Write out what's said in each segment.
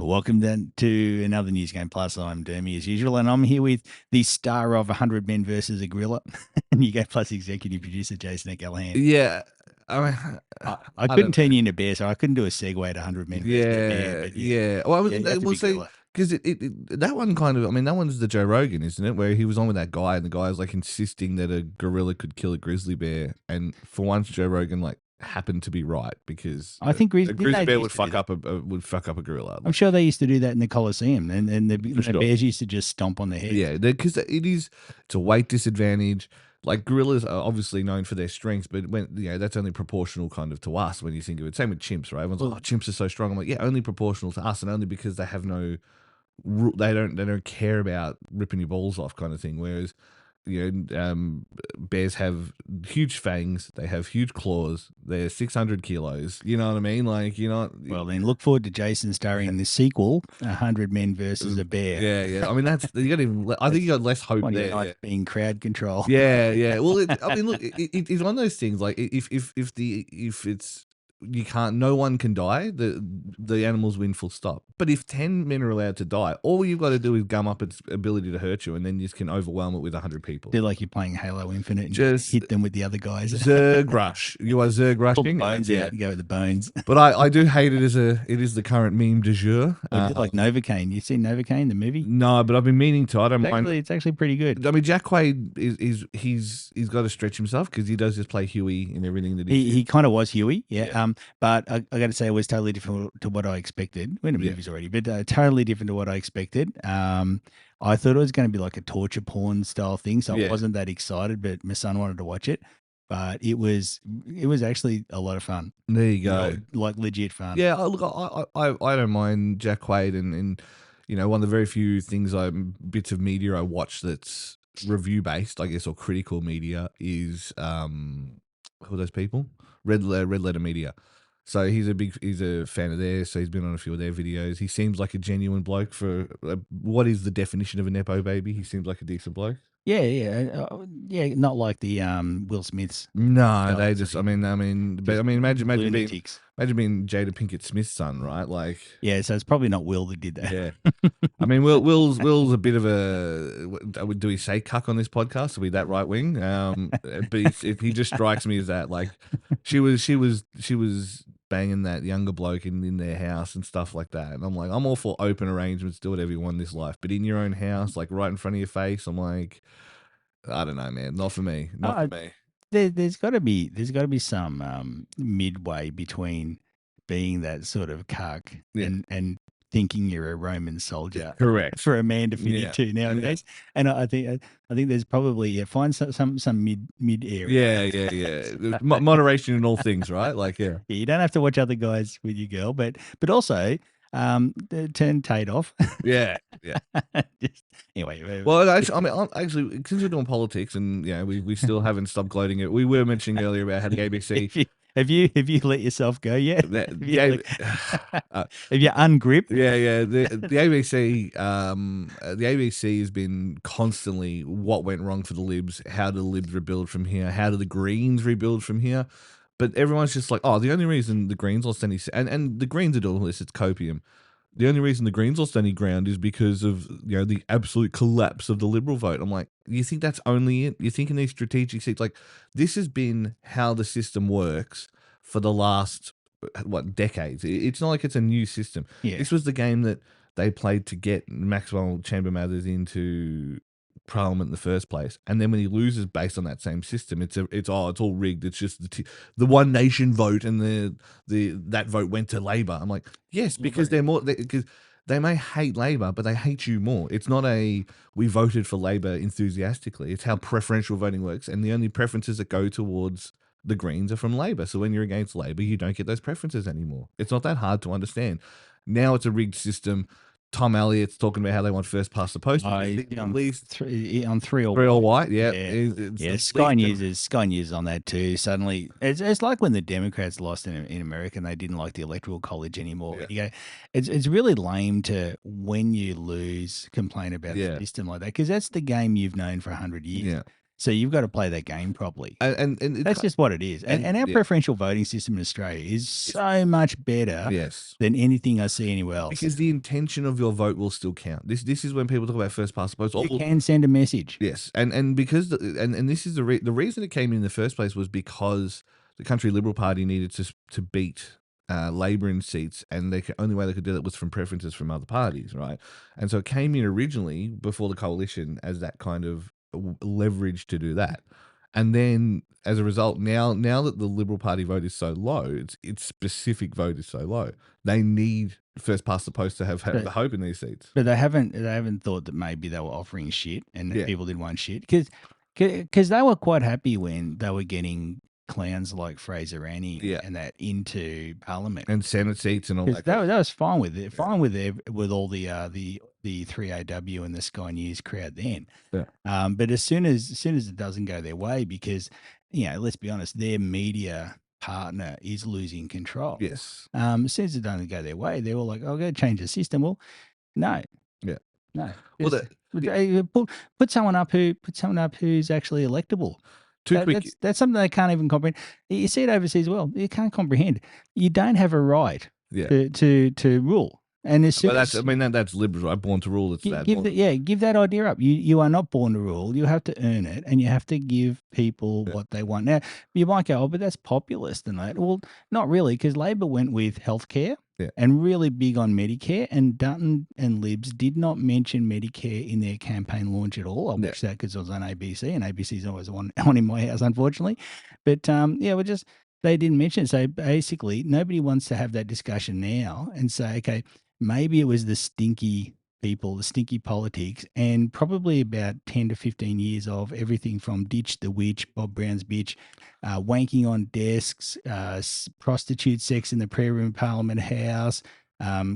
Welcome then to another News Game Plus. I'm Dermie as usual, and I'm here with the star of 100 Men versus a Gorilla, New Game Plus executive producer Jason Callahan. Yeah, I mean, I couldn't turn you into bear, so I couldn't do a segue to 100 Men versus a bear. yeah, But yeah. Well, you have to we'll be see, gorilla. because that one kind of, I mean, that one's the Joe Rogan, isn't it? Where he was on with that guy, and the guy was like insisting that a gorilla could kill a grizzly bear, and for once, Joe Rogan like happened to be right because I think a grizzly bear would fuck up a gorilla. I'm sure they used to do that in the Coliseum, and the sure. bears used to just stomp on their heads. Yeah, because it's a weight disadvantage. Like gorillas are obviously known for their strength, but when that's only proportional kind of to us when you think of it. Same with chimps, right? Everyone's like, "Oh, chimps are so strong." I'm like, yeah, only proportional to us, and only because they have they don't care about ripping your balls off, kind of thing. Whereas bears have huge fangs, they have huge claws, they're 600 kilos. You know what I mean? Like, Well, then look forward to Jason starring in the sequel, 100 Men versus a Bear. Yeah. I mean, I think you got less hope there. Like being crowd control. Yeah. Well, I mean, look, it's one of those things. Like, if it's you can't, no one can die. The animals win, full stop. But if 10 men are allowed to die, all you've got to do is gum up its ability to hurt you, and then you can overwhelm it with 100 people. They're like you're playing Halo Infinite and just hit them with the other guys. Zerg rush. You are Zerg rushing. Bones out. You go with the bones. But I do hate it it is the current meme du jour. Like Novocaine. You seen Novocaine, the movie? No, but I've been meaning to. I don't mind. It's actually pretty good. I mean, Jack Quaid he's got to stretch himself because he does just play Huey in everything that he kind of was Huey, yeah. But I got to say, it was totally different to what I expected. We're in the movies already, but totally different to what I expected. I thought it was going to be like a torture porn style thing, so I wasn't that excited. But my son wanted to watch it, but it was actually a lot of fun. There you go, like legit fun. Yeah, look, I don't mind Jack Quaid, and one of the very few bits of media I watch that's review based, I guess, or critical media is who are those people? Red Letter Media. So he's a fan of theirs. So he's been on a few of their videos. He seems like a genuine bloke for what is the definition of a nepo baby. He seems like a decent bloke. Yeah. Not like the Will Smiths. No, they just. Imagine being Jada Pinkett Smith's son, right? Like, yeah. So it's probably not Will that did that. Yeah. I mean, Will's a bit of a. Do we say cuck on this podcast? Are we that right wing? But he just strikes me as that. Like, she was banging that younger bloke in their house and stuff like that. And I'm like, I'm all for open arrangements, do whatever you want in this life. But in your own house, like right in front of your face, I'm like, I don't know, man. Not for me. Not for me. There's got to be some midway between being that sort of cuck and thinking you're a Roman soldier. Correct. For a man to fit into nowadays. And I think there's probably find some mid area. Yeah. Moderation in all things, right? Like, yeah. You don't have to watch other guys with your girl, but also turn Tate off. Yeah. Anyway. Well, actually, since we're doing politics and we still haven't stopped gloating it. We were mentioning earlier about how the ABC. Have you let yourself go yet? Have you ungripped? Yeah. The ABC has been constantly what went wrong for the Libs. How do the Libs rebuild from here? How do the Greens rebuild from here? But everyone's just like, oh, the only reason the Greens lost any and the Greens are doing this, it's copium. The only reason the Greens lost any ground is because of the absolute collapse of the Liberal vote. I'm like, you think that's only it? You think in these strategic seats, like this has been how the system works for the last decades. It's not like it's a new system. Yeah. This was the game that they played to get Maxwell Chamber Mathers into Parliament in the first place, and then when he loses based on that same system, it's all rigged. It's just the One Nation vote, and that vote went to Labor. I'm like, yes, because because they may hate Labor, but they hate you more. It's not we voted for Labor enthusiastically. It's how preferential voting works, and the only preferences that go towards the Greens are from Labor. So when you're against Labor, you don't get those preferences anymore. It's not that hard to understand. Now it's a rigged system. Tom Elliott's talking about how they want first past the post. At least three or white. Yeah. Sky News on that too. Suddenly, it's like when the Democrats lost in America and they didn't like the Electoral College anymore. Yeah. You go, it's really lame to, when you lose, complain about the system like that, because that's the game you've known for 100 years. Yeah. So you've got to play that game properly. And it, That's just what it is. And our yeah, preferential voting system in Australia is so much better yes. than anything I see anywhere else. Because the intention of your vote will still count. This is when people talk about first past the post. You can send a message. Yes, and because and this is the reason it came in the first place was because the Country Liberal Party needed to beat Labor in seats, and the only way they could do that was from preferences from other parties, right? And so it came in originally before the coalition as that kind of leverage to do that. And then as a result, now that the Liberal Party vote is so low, its specific vote is so low, they need first past the post to have But, the hope in these seats. but they haven't thought that maybe they were offering shit and that Yeah. people didn't want shit because they were quite happy when they were getting clowns like Fraser Anning Yeah. and that into Parliament. And Senate seats and all that. That was fine with it. Fine with all the 3AW and the Sky News crowd then. Yeah. But as soon as it doesn't go their way, because let's be honest, their media partner is losing control. Yes. As soon as it doesn't go their way, they're all like, "I'll go change the system." Well, no. Yeah. No. Well, Put someone up who's actually electable. That's something they can't even comprehend. You see it overseas as well. You can't comprehend. You don't have a right to rule. And as soon that's liberals, right? Born to rule. It's that. Give that idea up. You are not born to rule. You have to earn it, and you have to give people what they want. Now, you might go, "Oh, but that's populist," and that. Well, not really, because Labor went with healthcare and really big on Medicare, and Dutton and Libs did not mention Medicare in their campaign launch at all. I watched that because it was on ABC, and ABC's always on in my house, unfortunately. But they didn't mention it. So basically, nobody wants to have that discussion now and say, okay, maybe it was the stinky people, the stinky politics, and probably about 10 to 15 years of everything from Ditch the Witch, Bob Brown's bitch, wanking on desks, prostitute sex in the prayer room Parliament House,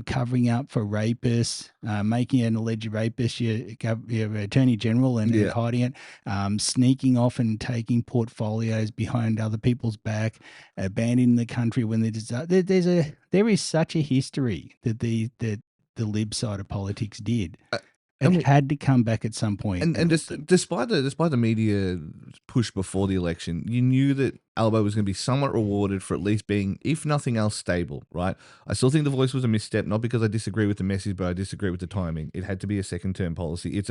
covering up for rapists, making an alleged rapist your Attorney General and hiding it, sneaking off and taking portfolios behind other people's back, abandoning the country when there is such a history that the Lib side of politics did. It had to come back at some point. And despite the media push before the election, you knew that Albo was going to be somewhat rewarded for at least being, if nothing else, stable, right? I still think the voice was a misstep, not because I disagree with the message, but I disagree with the timing. It had to be a second-term policy.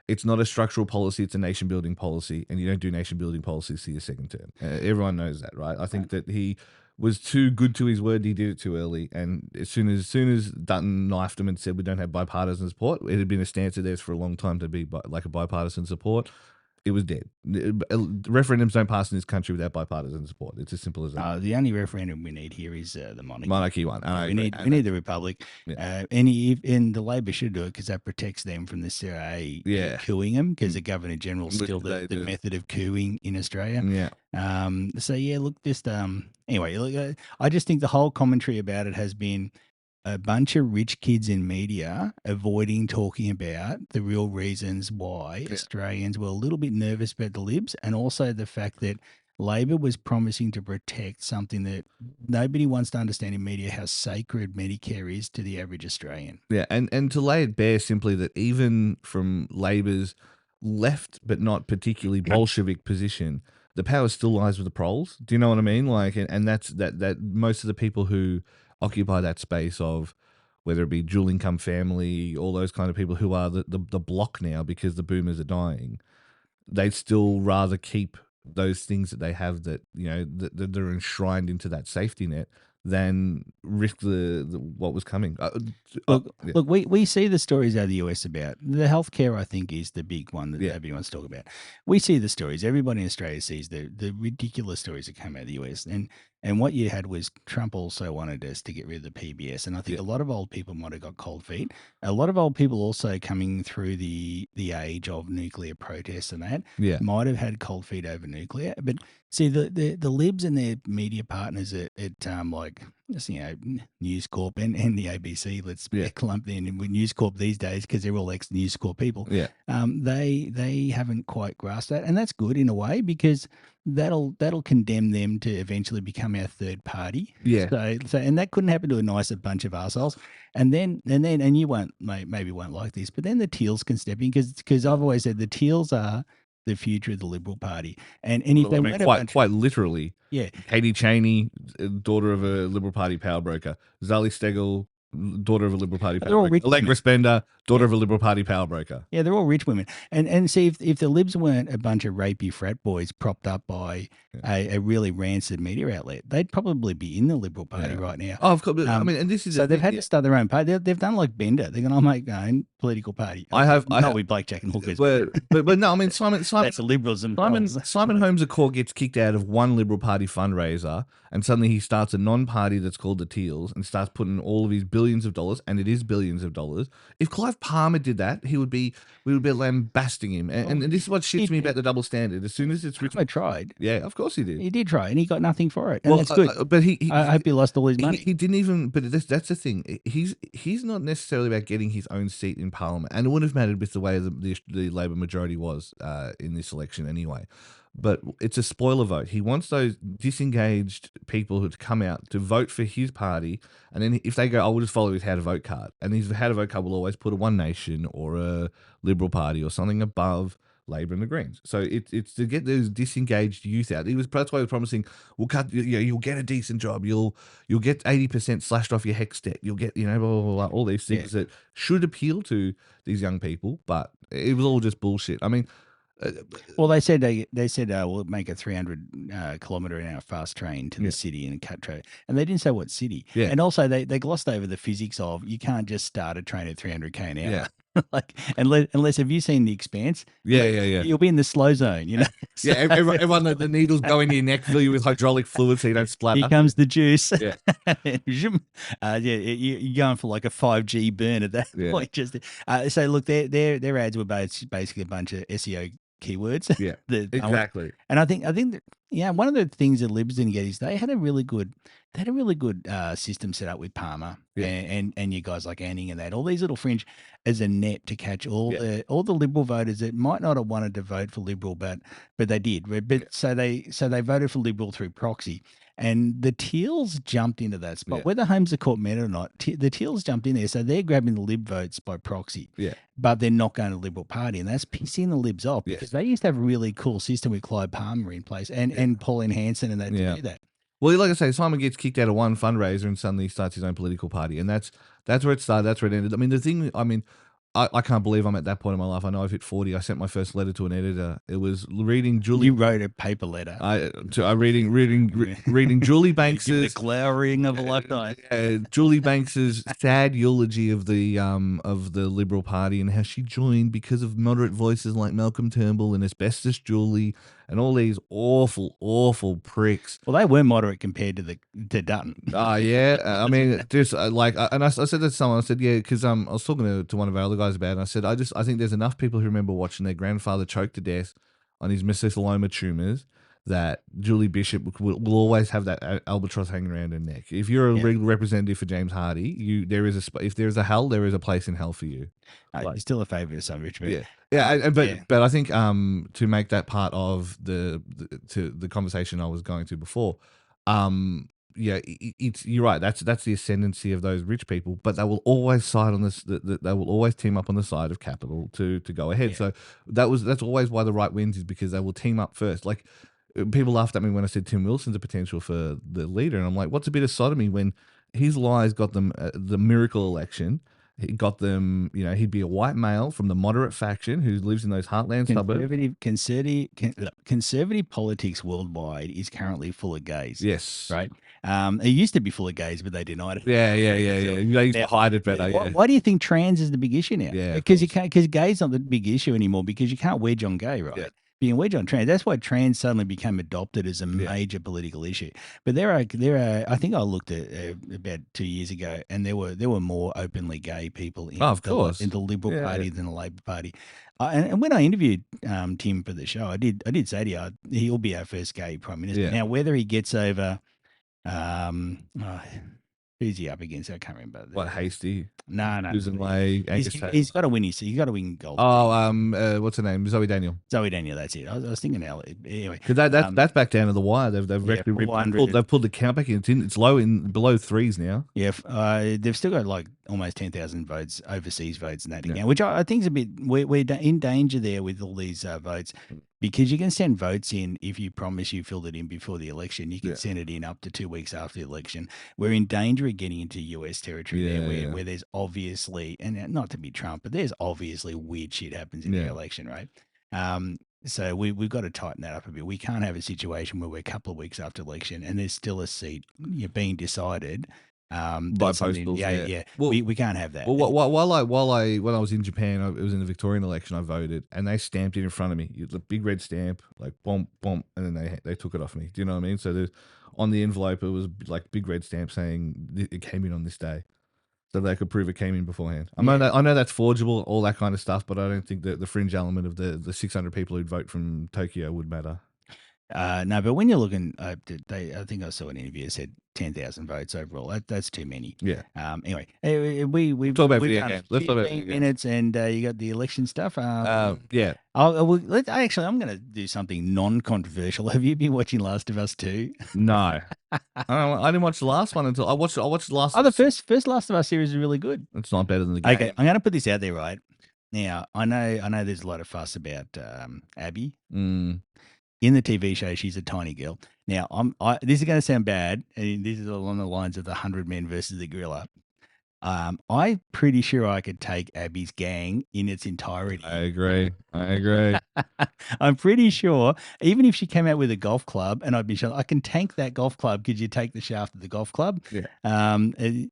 It's not a structural policy, it's a nation-building policy, and you don't do nation-building policies to your second term. Everyone knows that, right? I think that he was too good to his word. He did it too early, and as soon as Dutton knifed him and said we don't have bipartisan support, it had been a stance of theirs for a long time to be like a bipartisan support. It was dead. Referendums don't pass in this country without bipartisan support. It's as simple as that. The only referendum we need here is the monarchy one. We need the republic. And the Labor should do it because that protects them from the CIA cooing them, because the Governor General is still the method of cooing in Australia. Anyway, look, I just think the whole commentary about it has been a bunch of rich kids in media avoiding talking about the real reasons why Australians were a little bit nervous about the Libs, and also the fact that Labor was promising to protect something that nobody wants to understand in media, how sacred Medicare is to the average Australian. Yeah, and to lay it bare simply that even from Labor's left but not particularly Bolshevik position, the power still lies with the proles. Do you know what I mean? Like, and that's that most of the people who occupy that space of whether it be dual income family, all those kind of people who are the block now because the boomers are dying, they'd still rather keep those things that they have that, that are enshrined into that safety net than risk the what was coming. Look, we see the stories out of the US about the healthcare. I think is the big one that everyone wants to talk about. We see the stories. Everybody in Australia sees the ridiculous stories that come out of the US. And what you had was Trump also wanted us to get rid of the PBS. And I think a lot of old people might have got cold feet. A lot of old people also coming through the age of nuclear protests and that might have had cold feet over nuclear. But see, the Libs and their media partners at News Corp and the ABC, let's clump in with News Corp these days because they're all ex-News Corp people. They haven't quite grasped that, and that's good in a way because that'll condemn them to eventually become our third party. So and that couldn't happen to a nicer bunch of arseholes. And then you maybe won't like this, but then the Teals can step in because I've always said the Teals are the future of the Liberal Party. And if Well, they I mean, weren't a bunch quite literally. yeah, Katie Cheney, daughter of a Liberal Party power broker. Zali Steggall, daughter of a Liberal Party power they're all broker. rich women. Allegra Spender, daughter Yeah. of a Liberal Party power broker. Yeah, they're all rich women. And see if the Libs weren't a bunch of rapey frat boys propped up by a really rancid media outlet, they'd probably be in the Liberal Party right now. Oh, of course. I mean, and this is so the they've thing, had to start their own party. They've done like Bender. They're going to make their own political party. I have with blackjack and hookers. but no, I mean Simon That's the Liberals themselves. Simon Holmes a Court gets kicked out of one Liberal Party fundraiser, and suddenly he starts a non-party that's called the Teals and starts putting all of his billions of dollars, and it is billions of dollars. If Clive Palmer did that, we would be lambasting him, and this is what shits me about the double standard. As soon as it's I tried. yeah, of course he did. He did try, and he got nothing for it, and that's good. But I hope he lost all his money. He didn't even. But that's the thing. He's not necessarily about getting his own seat in Parliament, and it wouldn't have mattered with the way the Labor majority was in this election anyway. But it's a spoiler vote. He wants those disengaged people who to come out to vote for his party, and then if they go, I will just follow his how to vote card, and his how to vote card will always put a One Nation or a Liberal Party or something above Labor and the Greens. So it's to get those disengaged youth out. That's why he was promising, we'll cut. You'll get a decent job. You'll get 80% slashed off your HECS debt. You'll get blah, blah, blah, all these things that should appeal to these young people, but it was all just bullshit. I mean. Well, they said we'll make a 300 kilometre an hour fast train to the city and cut traffic, and they didn't say what city. Yeah. And also they glossed over the physics of you can't just start a train at 300k an hour. Yeah. Like unless have you seen The Expanse? Yeah, like, You'll be in the slow zone, you know. Yeah, everyone the needles go into your neck, fill you with hydraulic fluid so you don't splatter. Here comes the juice. Yeah. You're going for like a 5G burn at that point. Just so look, their ads were basically a bunch of SEO keywords. Yeah, exactly. And I think that, one of the things that Libs didn't get is they had a really good system set up with Palmer and you guys like Anning and that, all these little fringe as a net to catch all the Liberal voters that might not have wanted to vote for Liberal, but they did. But so they voted for Liberal through proxy. And the Teals jumped into that spot. Whether Holmes of Court met it or not, the Teals jumped in there. So they're grabbing the Lib votes by proxy. Yeah. But they're not going to the Liberal Party. And that's pissing the Libs off because they used to have a really cool system with Clive Palmer in place and Pauline Hanson and that to do that. Well, like I say, Simon gets kicked out of one fundraiser and suddenly starts his own political party. And that's where it started. That's where it ended. I can't believe I'm at that point in my life. I know I've hit 40. I sent my first letter to an editor. It was reading Julie. You wrote a paper letter. Reading Julie Banks's the glowering of a lifetime. Julie Banks's sad eulogy of the Liberal Party and how she joined because of moderate voices like Malcolm Turnbull and Asbestos Julie and all these awful pricks. Well, they were moderate compared to Dutton. Oh yeah, I mean, just and I said that to someone. I said, yeah, because I was talking to one of our other guys about it. And I said, I think there's enough people who remember watching their grandfather choke to death on his mesothelioma tumors that Julie Bishop will always have that albatross hanging around her neck. If you're a representative for James Hardie, if there's a hell, there is a place in hell for you. You're still a favourite of some rich man. But I think to make that part of the conversation I was going to before, you're right. That's the ascendancy of those rich people, but they will always side on this. They will always team up on the side of capital to go ahead. So that's always why the right wins, is because they will team up first. Like people laughed at me when I said Tim Wilson's a potential for the leader, and I'm like, what's a bit of sodomy when his lies got them the miracle election? He got them, he'd be a white male from the moderate faction who lives in those heartland suburbs. Conservative politics worldwide is currently full of gays. Yes. Right? It used to be full of gays, but they denied it. Yeah. They used to hide it better. Why do you think trans is the big issue now? Yeah. Because gay's not the big issue anymore because you can't wedge on gay, right? Yeah. Being wedged on trans. That's why trans suddenly became adopted as a major political issue. But there are. I think I looked at about 2 years ago, and there were more openly gay people in the Liberal Party than the Labor Party. And when I interviewed Tim for the show, I did say to you, he'll be our first gay prime minister. Yeah. Now, whether he gets over, who's he up against? I can't remember. What, Hasty? No. Susan Lay, he's got to win. He's got to win gold. Oh, what's her name? Zoe Daniel. Zoe Daniel. That's it. I was thinking anyway. Because that's back down to the wire. They've pulled the count back in. It's low below threes now. Yeah, they've still got like almost 10,000 votes, overseas votes, and that Yeah. again, which I think is a bit. We're in danger there with all these votes because you can send votes in if you promise you filled it in before the election. You can Yeah. send it in up to 2 weeks after the election. We're in danger of getting into US territory there, where there's obviously, and not to be Trump, but there's obviously weird shit happens in the election, right? So we've got to tighten that up a bit. We can't have a situation where we're a couple of weeks after election and there's still a seat being decided. By postals, yeah. Well, We can't have that. Well, when I was in Japan, it was in the Victorian election. I voted, and they stamped it in front of me. The big red stamp, like bomb, bomb, and then they took it off me. Do you know what I mean? So there's on the envelope, it was like big red stamp saying it came in on this day, so they could prove it came in beforehand. I know that's forgeable, all that kind of stuff, but I don't think that the fringe element of the 600 people who'd vote from Tokyo would matter. No, but when you're looking, I think I saw an interview that said 10,000 votes overall. That's too many. Yeah. Anyway, we've talk about we've video done games. Let's talk about video 15 minutes, and you got the election stuff. Yeah. I'm going to do something non-controversial. Have you been watching Last of Us 2? No. I didn't watch the last one until I watched the last. Oh, the first Last of Us series is really good. It's not better than the game. Okay, I'm going to put this out there, right? Now, I know there's a lot of fuss about Abby. In the TV show, she's a tiny girl. Now, this is going to sound bad, and this is along the lines of the 100 Men versus the Gorilla. I'm pretty sure I could take Abby's gang in its entirety. I agree. I'm pretty sure, even if she came out with a golf club, and I'd be sure I can tank that golf club. Could you take the shaft of the golf club? Yeah.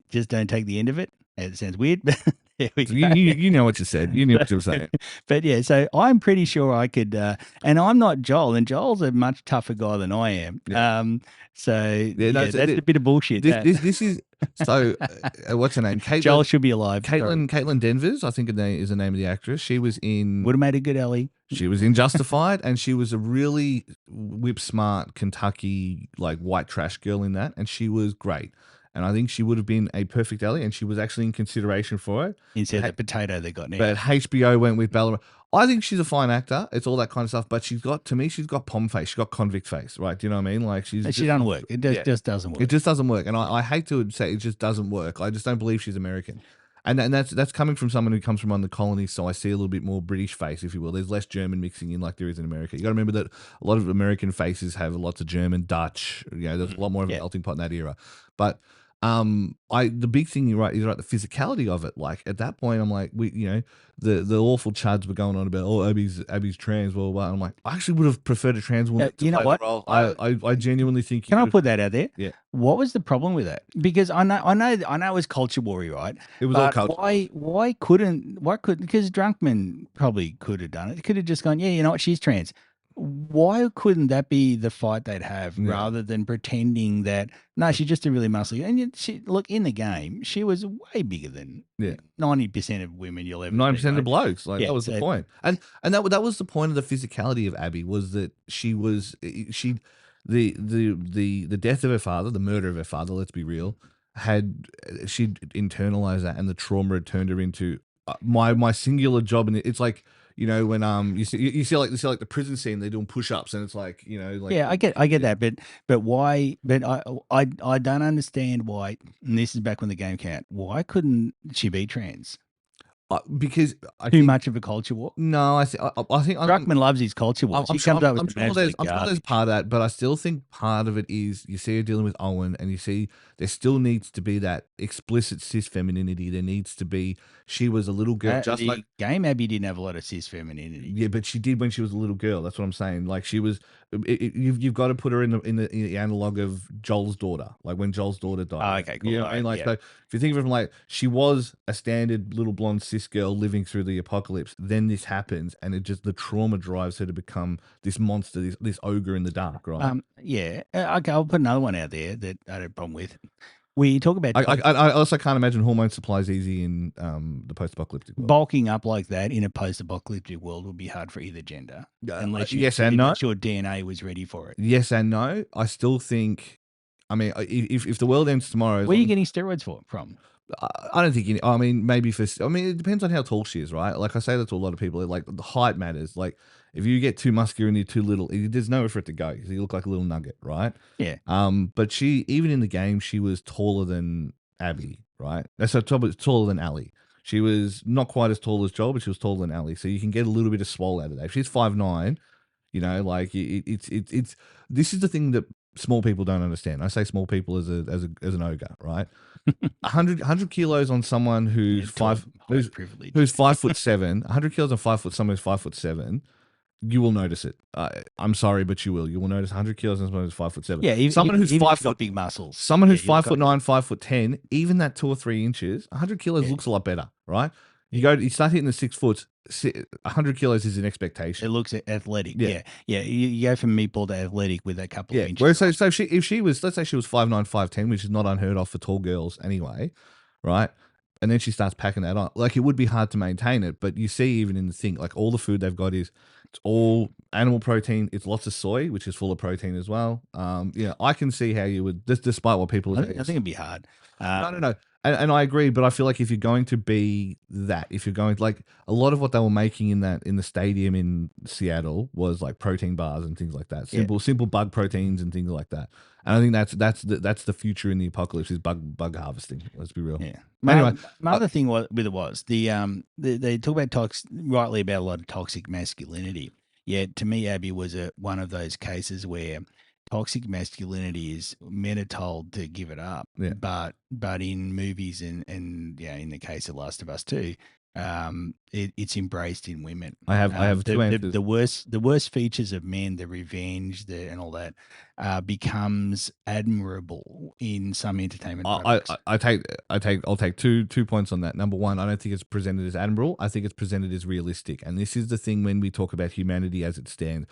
Just don't take the end of it. It sounds weird, but there we go. You know what you said. You knew what you were saying. But yeah, so I'm pretty sure I could, and I'm not Joel, and Joel's a much tougher guy than I am. Yeah. That's a bit of bullshit. This is so. What's her name? Joel should be alive. Caitlin Denvers, I think is the name of the actress. She was in. Would have made a good Ellie. She was in Justified, and she was a really whip smart Kentucky white trash girl in that, and she was great. And I think she would have been a perfect Ellie, and she was actually in consideration for it. Instead of the potato they got now. But HBO went with Bella. I think she's a fine actor. It's all that kind of stuff. But she's got pom face. She's got convict face, right? Do you know what I mean? She doesn't work. It just doesn't work. It just doesn't work. And I hate to say it just doesn't work. I just don't believe she's American. And that's coming from someone who comes from one of the colonies, so I see a little bit more British face, if you will. There's less German mixing in like there is in America. You got to remember that a lot of American faces have lots of German, Dutch. There's a lot more of a melting pot in that era. But the big thing you're right, the physicality of it. Like at that point, I'm like, the awful chuds were going on about Abby's trans, blah, blah, blah. And I'm like, I actually would have preferred a trans woman. You know what? I genuinely think. Can I put that out there? Yeah. What was the problem with that? Because I know it was culture warrior, right? It was all culture. Why couldn't? Because Drunkman probably could have done it. He could have just gone, yeah, you know what? She's trans. Why couldn't that be the fight they'd have rather than pretending that she's just a really muscly? And look, in the game, she was way bigger than 90% of women you'll ever 90% of blokes. That was the point. And that was the point of the physicality of Abby, was that the death of her father, the murder of her father, let's be real, she'd internalized that, and the trauma had turned her into my singular job. And it's like, when you see the prison scene, they're doing push-ups, and it's like, I get that, but why? But I don't understand why. And this is back when the game came out. Why couldn't she be trans? Because too much of a culture war. No, I think Druckmann loves his culture war. I'm sure there's part of that, but I still think part of it is you see her dealing with Owen, and you see there still needs to be that explicit cis femininity. There needs to be. She was a little girl, just like game. Abby didn't have a lot of cis femininity. Yeah, but she did when she was a little girl. That's what I'm saying. Like she was. You've got to put her in the analog of Joel's daughter, like when Joel's daughter died. Oh, okay, cool. You know what I mean? So if you think of it from she was a standard little blonde cis girl living through the apocalypse. Then this happens, and the trauma drives her to become this monster, this ogre in the dark, right? Okay, I'll put another one out there that I had a problem with. We talk about. I also can't imagine hormone supplies easy in the post-apocalyptic world. Bulking up like that in a post-apocalyptic world would be hard for either gender, unless your DNA was ready for it. Yes and no. I still think. I mean, if the world ends tomorrow, where are you getting steroids from? I don't think maybe it depends on how tall she is, right? Like I say that to a lot of people. Like the height matters. Like if you get too muscular and you're too little, there's nowhere for it to go because you look like a little nugget, right? Yeah. But she, even in the game, she was taller than Abby, right? That's so taller than Ali. She was not quite as tall as Joel, but she was taller than Ali. So you can get a little bit of swole out of that. If she's 5'9", like it's this is the thing that small people don't understand. I say small people as an ogre, right? 100 kilos on someone Yeah, who's tall, five high privilege. who's 5'7", 100 kilos on 5 foot, someone who's 5'7", you will notice it. I'm sorry, but you will. You will notice 100 kilos on someone who's 5'7". Yeah, Someone who's even if five you've got foot, big muscles. someone Yeah, who's you look 5'9", 5'10", even that 2 or 3 inches, 100 kilos yeah, looks a lot better, right? yeah. You start hitting the 6 foot, 100 kilos is an It expectation. looks athletic. Yeah. Yeah, yeah. You go from meatball to athletic with a couple of Yeah. inches. Whereas so if she was, let's say she was 5'9", 5'10", which is not unheard of for tall girls anyway, right? And then she starts packing that on. Like, it would be hard to maintain it, but you see even in the thing, like, all the food they've got is, it's all animal protein. It's lots of soy, which is full of protein as well. I can see how you would, despite what people I say. think, I think it'd be hard. No. And I agree, but I feel like if you're going to be that, if you're going, like, a lot of what they were making in the stadium in Seattle was like protein bars and things like that, Yeah. simple bug proteins and things like that. And I think that's the future in the apocalypse, is bug harvesting. Let's be real. Yeah. Anyway, My other thing with it was they talk about rightly about a lot of toxic masculinity. Yeah, to me, Abby was one of those cases where toxic masculinity is men are told to give it up, Yeah. but in movies and yeah, in the case of Last of Us too, it's embraced in women. I have two answers. The worst features of men, the revenge, and all that, becomes admirable in some entertainment products. I'll take two points on that. Number one, I don't think it's presented as admirable. I think it's presented as realistic. And this is the thing when we talk about humanity as it stands.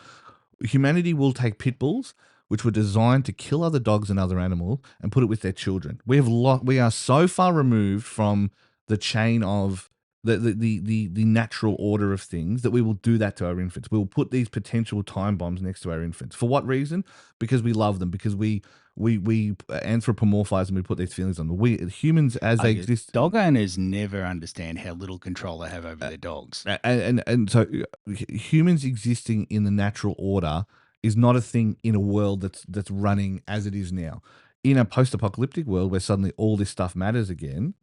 Humanity will take pit bulls, which were designed to kill other dogs and other animals, and put it with their children. We are so far removed from the chain of the natural order of things that we will do that to our infants. We will put these potential time bombs next to our infants. For what reason? Because we love them. Because we anthropomorphize them. We put these feelings on them. We humans, as they exist, dog owners never understand how little control they have over their dogs. And so humans existing in the natural order is not a thing in a world that's running as it is now. In a post-apocalyptic world where suddenly all this stuff matters again,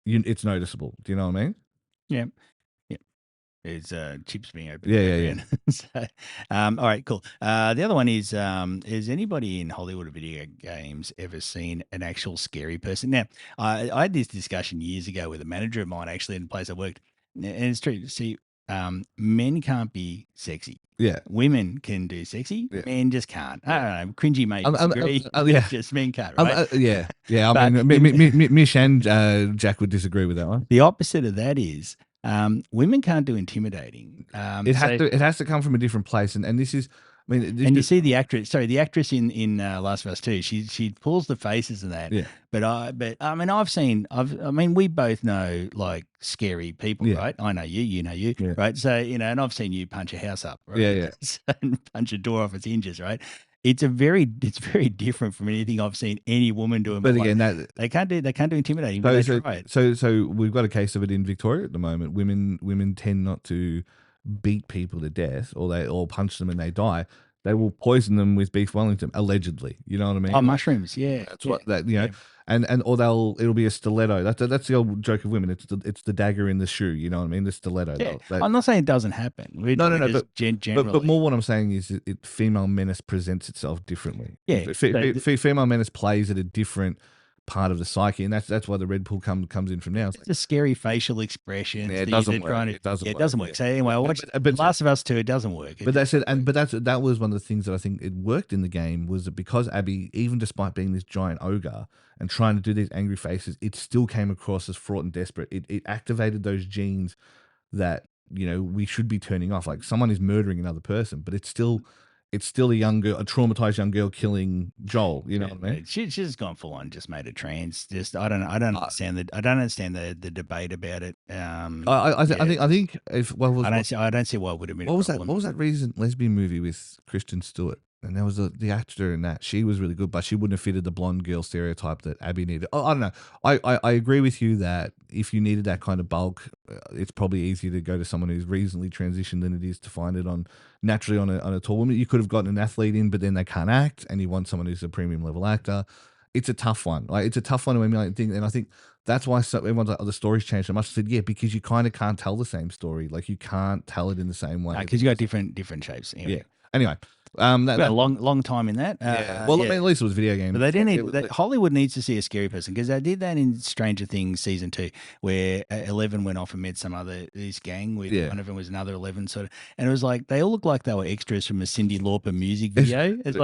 it's noticeable. Do you know what I mean? Yeah. Yeah. There's chips being opened. Yeah. So, all right, cool. The other one is anybody in Hollywood video games ever seen an actual scary person? Now, I had this discussion years ago with a manager of mine, actually, in the place I worked. And it's true. See, men can't be sexy. Yeah. Women can do sexy. Yeah. Men just can't. I don't know. Cringy may disagree. Yeah. Just men can't, right? Yeah. I But mean, Mish and Jack would disagree with that one. the opposite of that is women can't do intimidating. It has to come from a different place, and this is, I mean, and you see the actress in Last of Us 2, she pulls the faces and that. Yeah. But I mean, we both know like scary people, Yeah. right? I know you know you, Yeah. right? So, and I've seen you punch a house up, right? Yeah. And punch a door off its hinges, right? It's very different from anything I've seen any woman do. But again, they can't do intimidating, but they try it. So we've got a case of it in Victoria at the moment. Women tend not to beat people to death, or punch them and they die. They will poison them with beef Wellington, allegedly. You know what I mean? Oh, mushrooms, yeah. That's what that and or it'll be a stiletto. That's the old joke of women. It's the dagger in the shoe. You know what I mean? The stiletto. Yeah. I'm not saying it doesn't happen. No. Generally. But more what I'm saying is female menace presents itself differently. Yeah. Female menace plays at a different part of the psyche, and that's why the red pill comes in from now. It's the scary facial expressions. Yeah, it doesn't work. It doesn't work. So anyway, I watched Last of Us 2. It doesn't work. But that was one of the things that I think it worked in the game, was that because Abby, even despite being this giant ogre and trying to do these angry faces, it still came across as fraught and desperate. It activated those genes that we should be turning off. Like, someone is murdering another person, but it's still a young girl, a traumatized young girl killing Joel. You know what I mean? She's just gone full on, just made a trans. I don't understand the debate about it. I think I don't see why it would have been. What was that recent lesbian movie with Kristen Stewart? And there was the actor in that. She was really good, but she wouldn't have fitted the blonde girl stereotype that Abby needed. I don't know. I agree with you that if you needed that kind of bulk, it's probably easier to go to someone who's reasonably transitioned than it is to find it naturally on a tall woman. You could have gotten an athlete in, but then they can't act, and you want someone who's a premium level actor. it's a tough one. Like it's a tough one to emulate thing, and I think that's why everyone's like, "Oh, the story's changed so much." I said, "Yeah, because you kind of can't tell the same story. Like you can't tell it in the same way." Because you got different shapes. Yeah. Anyway, Anyway, we got a long time in that. yeah. Well, I Yeah. mean, at least it was video But games. they didn't It need was, that. Hollywood needs to see a scary person because they did that in Stranger Things season 2, where 11 went off and met some other this gang with yeah. one of them was another 11 sort of, and it was like they all looked like they were extras from a Cyndi Lauper music video. It's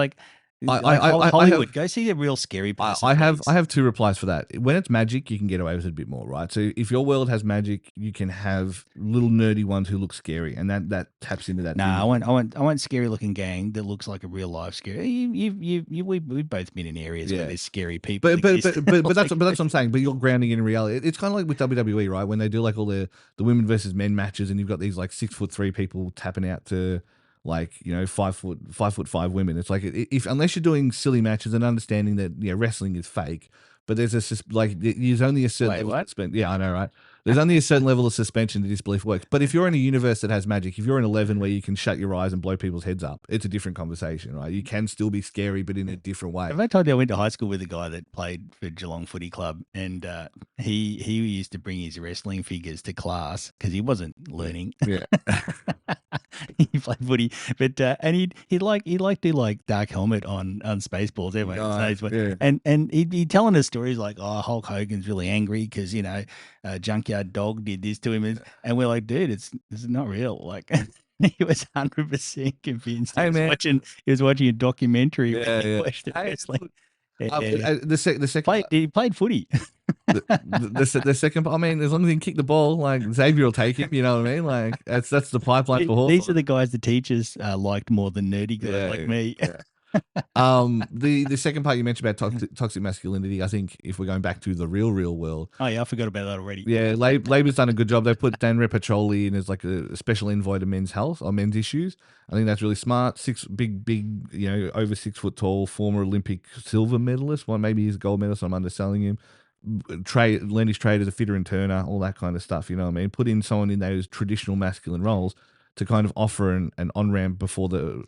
I have Hollywood, go see a real scary person, I please. have two replies for that. When it's magic, you can get away with it a bit more, right? So if your world has magic, you can have little nerdy ones who look scary, and that taps into that. Nah, I want scary looking gang that looks like a real life scary. We've both been in areas where Yeah. there's scary people. But exist. that's what I'm saying. But you're grounding in reality. It's kind of like with WWE, right? When they do like all the women versus men matches, and you've got these like 6'3" people tapping out to like 5'5" women. It's like if unless you're doing silly matches and understanding that wrestling is fake, but there's only a certain Wait, level what? of suspension. Yeah, I know, right? There's only a certain level of suspension that disbelief works. But if you're in a universe that has magic, if you're in 11 where you can shut your eyes and blow people's heads up, it's a different conversation, right? You can still be scary, but in a different way. Have I told you I went to high school with a guy that played for Geelong Footy Club, and he used to bring his wrestling figures to class because he wasn't learning. Yeah. He played footy, but and he'd do like Dark Helmet on Spaceballs. Everyone knows what. Yeah. And he'd be telling us stories like, oh, Hulk Hogan's really angry because Junkyard Dog did this to him, and we're like, dude, this is not real. Like. He was 100% convinced. Hey, man. He was watching a documentary. Yeah, yeah. Wrestling. The second He played footy. the second, I mean, as long as he can kick the ball, like Xavier will take him. You know what I mean? Like that's the pipeline for Hawthorn. These are the guys the teachers liked more than nerdy guys like me. Yeah. The second part you mentioned about toxic masculinity, I think if we're going back to the real world. Oh yeah, I forgot about that already. Yeah, Labor's done a good job. They put Dan Repacioli in as like a special envoy to men's health or men's issues. I think that's really smart. Big, over 6 foot tall, former Olympic silver medalist. Well, maybe he's a gold medalist. I'm underselling him. Lend his trade as a fitter and turner, all that kind of stuff. You know what I mean? Put in someone in those traditional masculine roles to kind of offer an on-ramp before the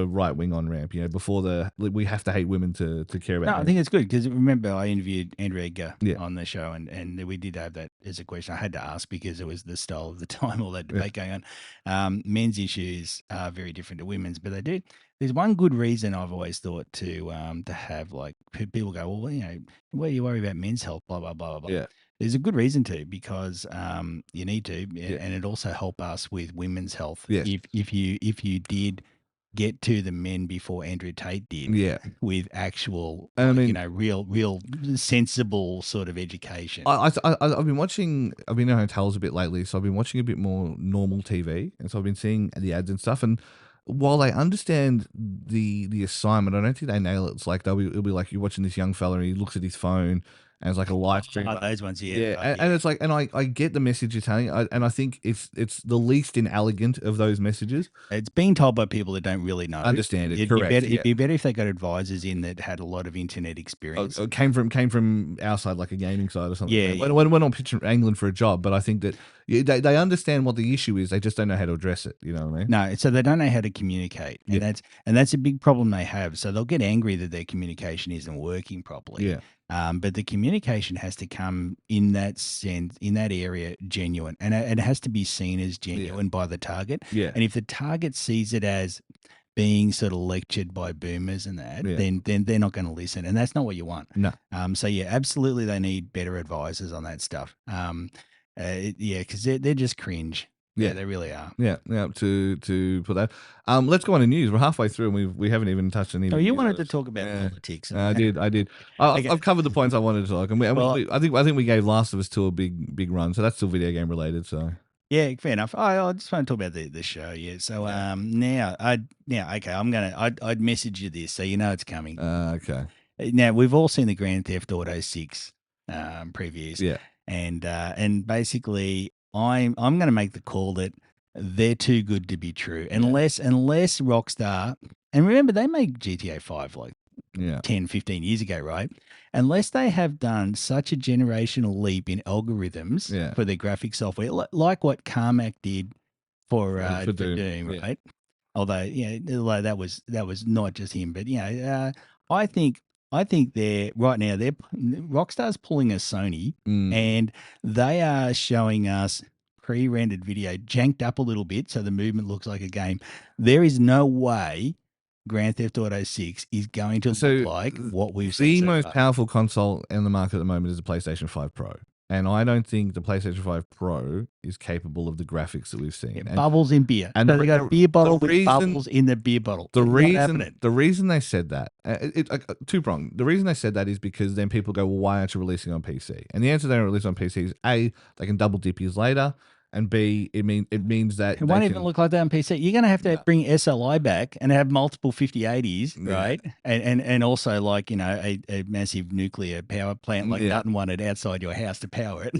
right wing on-ramp, before we have to hate women to care about. No, I think it's good because remember I interviewed Andrew Edgar Yeah. on the show and we did have that as a question. I had to ask because it was the style of the time, all that debate going on. Men's issues are very different to women's, but they do. There's one good reason I've always thought to have like people go, well, why do you worry about men's health, blah, blah, blah, blah, blah. Yeah. There's a good reason to because you need to, and it also help us with women's health. Yes. If you did get to the men before Andrew Tate did, Yeah. with actual, real sensible sort of education. I've been watching. I've been in hotels a bit lately, so I've been watching a bit more normal TV, and so I've been seeing the ads and stuff. And while they understand the assignment, I don't think they nail it. It's like it'll be like you're watching this young fella and he looks at his phone and it's like a live stream. Those ones, And it's like, and I get the message you're telling, and I think it's the least inelegant of those messages. It's being told by people that don't really know. Understand it, It'd correct. It'd be better if they got advisors in that had a lot of internet experience. Came from our side, like a gaming side or something. Yeah. We're not pitching England for a job, but I think that they understand what the issue is. They just don't know how to address it. You know what I mean? No, so they don't know how to communicate, and that's a big problem they have. So they'll get angry that their communication isn't working properly. Yeah. But the communication has to come in that sense, in that area, genuine, and it has to be seen as genuine by the target. Yeah. And if the target sees it as being sort of lectured by boomers and that, then they're not going to listen, and that's not what you want. No. So absolutely, they need better advisors on that stuff. Because they're just cringe. Yeah, they really are. Yeah. To put that. Let's go on to news. We're halfway through, and we haven't even touched any. Oh, you wanted to talk about politics. I did. I've covered the points I wanted to talk, and I think we gave Last of Us 2 a big run, so that's still video game related. So yeah, fair enough. I just want to talk about the show. Yeah. So I'd message you this so you know it's coming. Okay. Now we've all seen the Grand Theft Auto 6 previews. Yeah. And basically I'm going to make the call that they're too good to be true unless Rockstar, and remember they made GTA 5 like 10, 15 years ago, right? Unless they have done such a generational leap in algorithms for their graphic software, like what Carmack did for Doom, right? Although that was not just him, but I think I think they're right now. They're Rockstar's pulling a Sony, and they are showing us pre-rendered video, janked up a little bit, so the movement looks like a game. There is no way Grand Theft Auto 6 is going to look So like what we've seen the so most far. powerful console in the market at the moment is the PlayStation 5 Pro. And I don't think the PlayStation 5 Pro is capable of the graphics that we've seen. And Bubbles in beer. and So they got a beer bottle with reason bubbles in the beer bottle. the It's not reason happening. the reason they said that two pronged. The reason they said that is because then people go, well, why aren't you releasing on PC? And the answer they don't release on PC is A, they can double dip years later, and B, it means that It won't even look like that on PC. You're going to have to bring SLI back and have multiple 5080s, right? And also like, you know, a massive nuclear power plant like Nutton wanted outside your house to power it.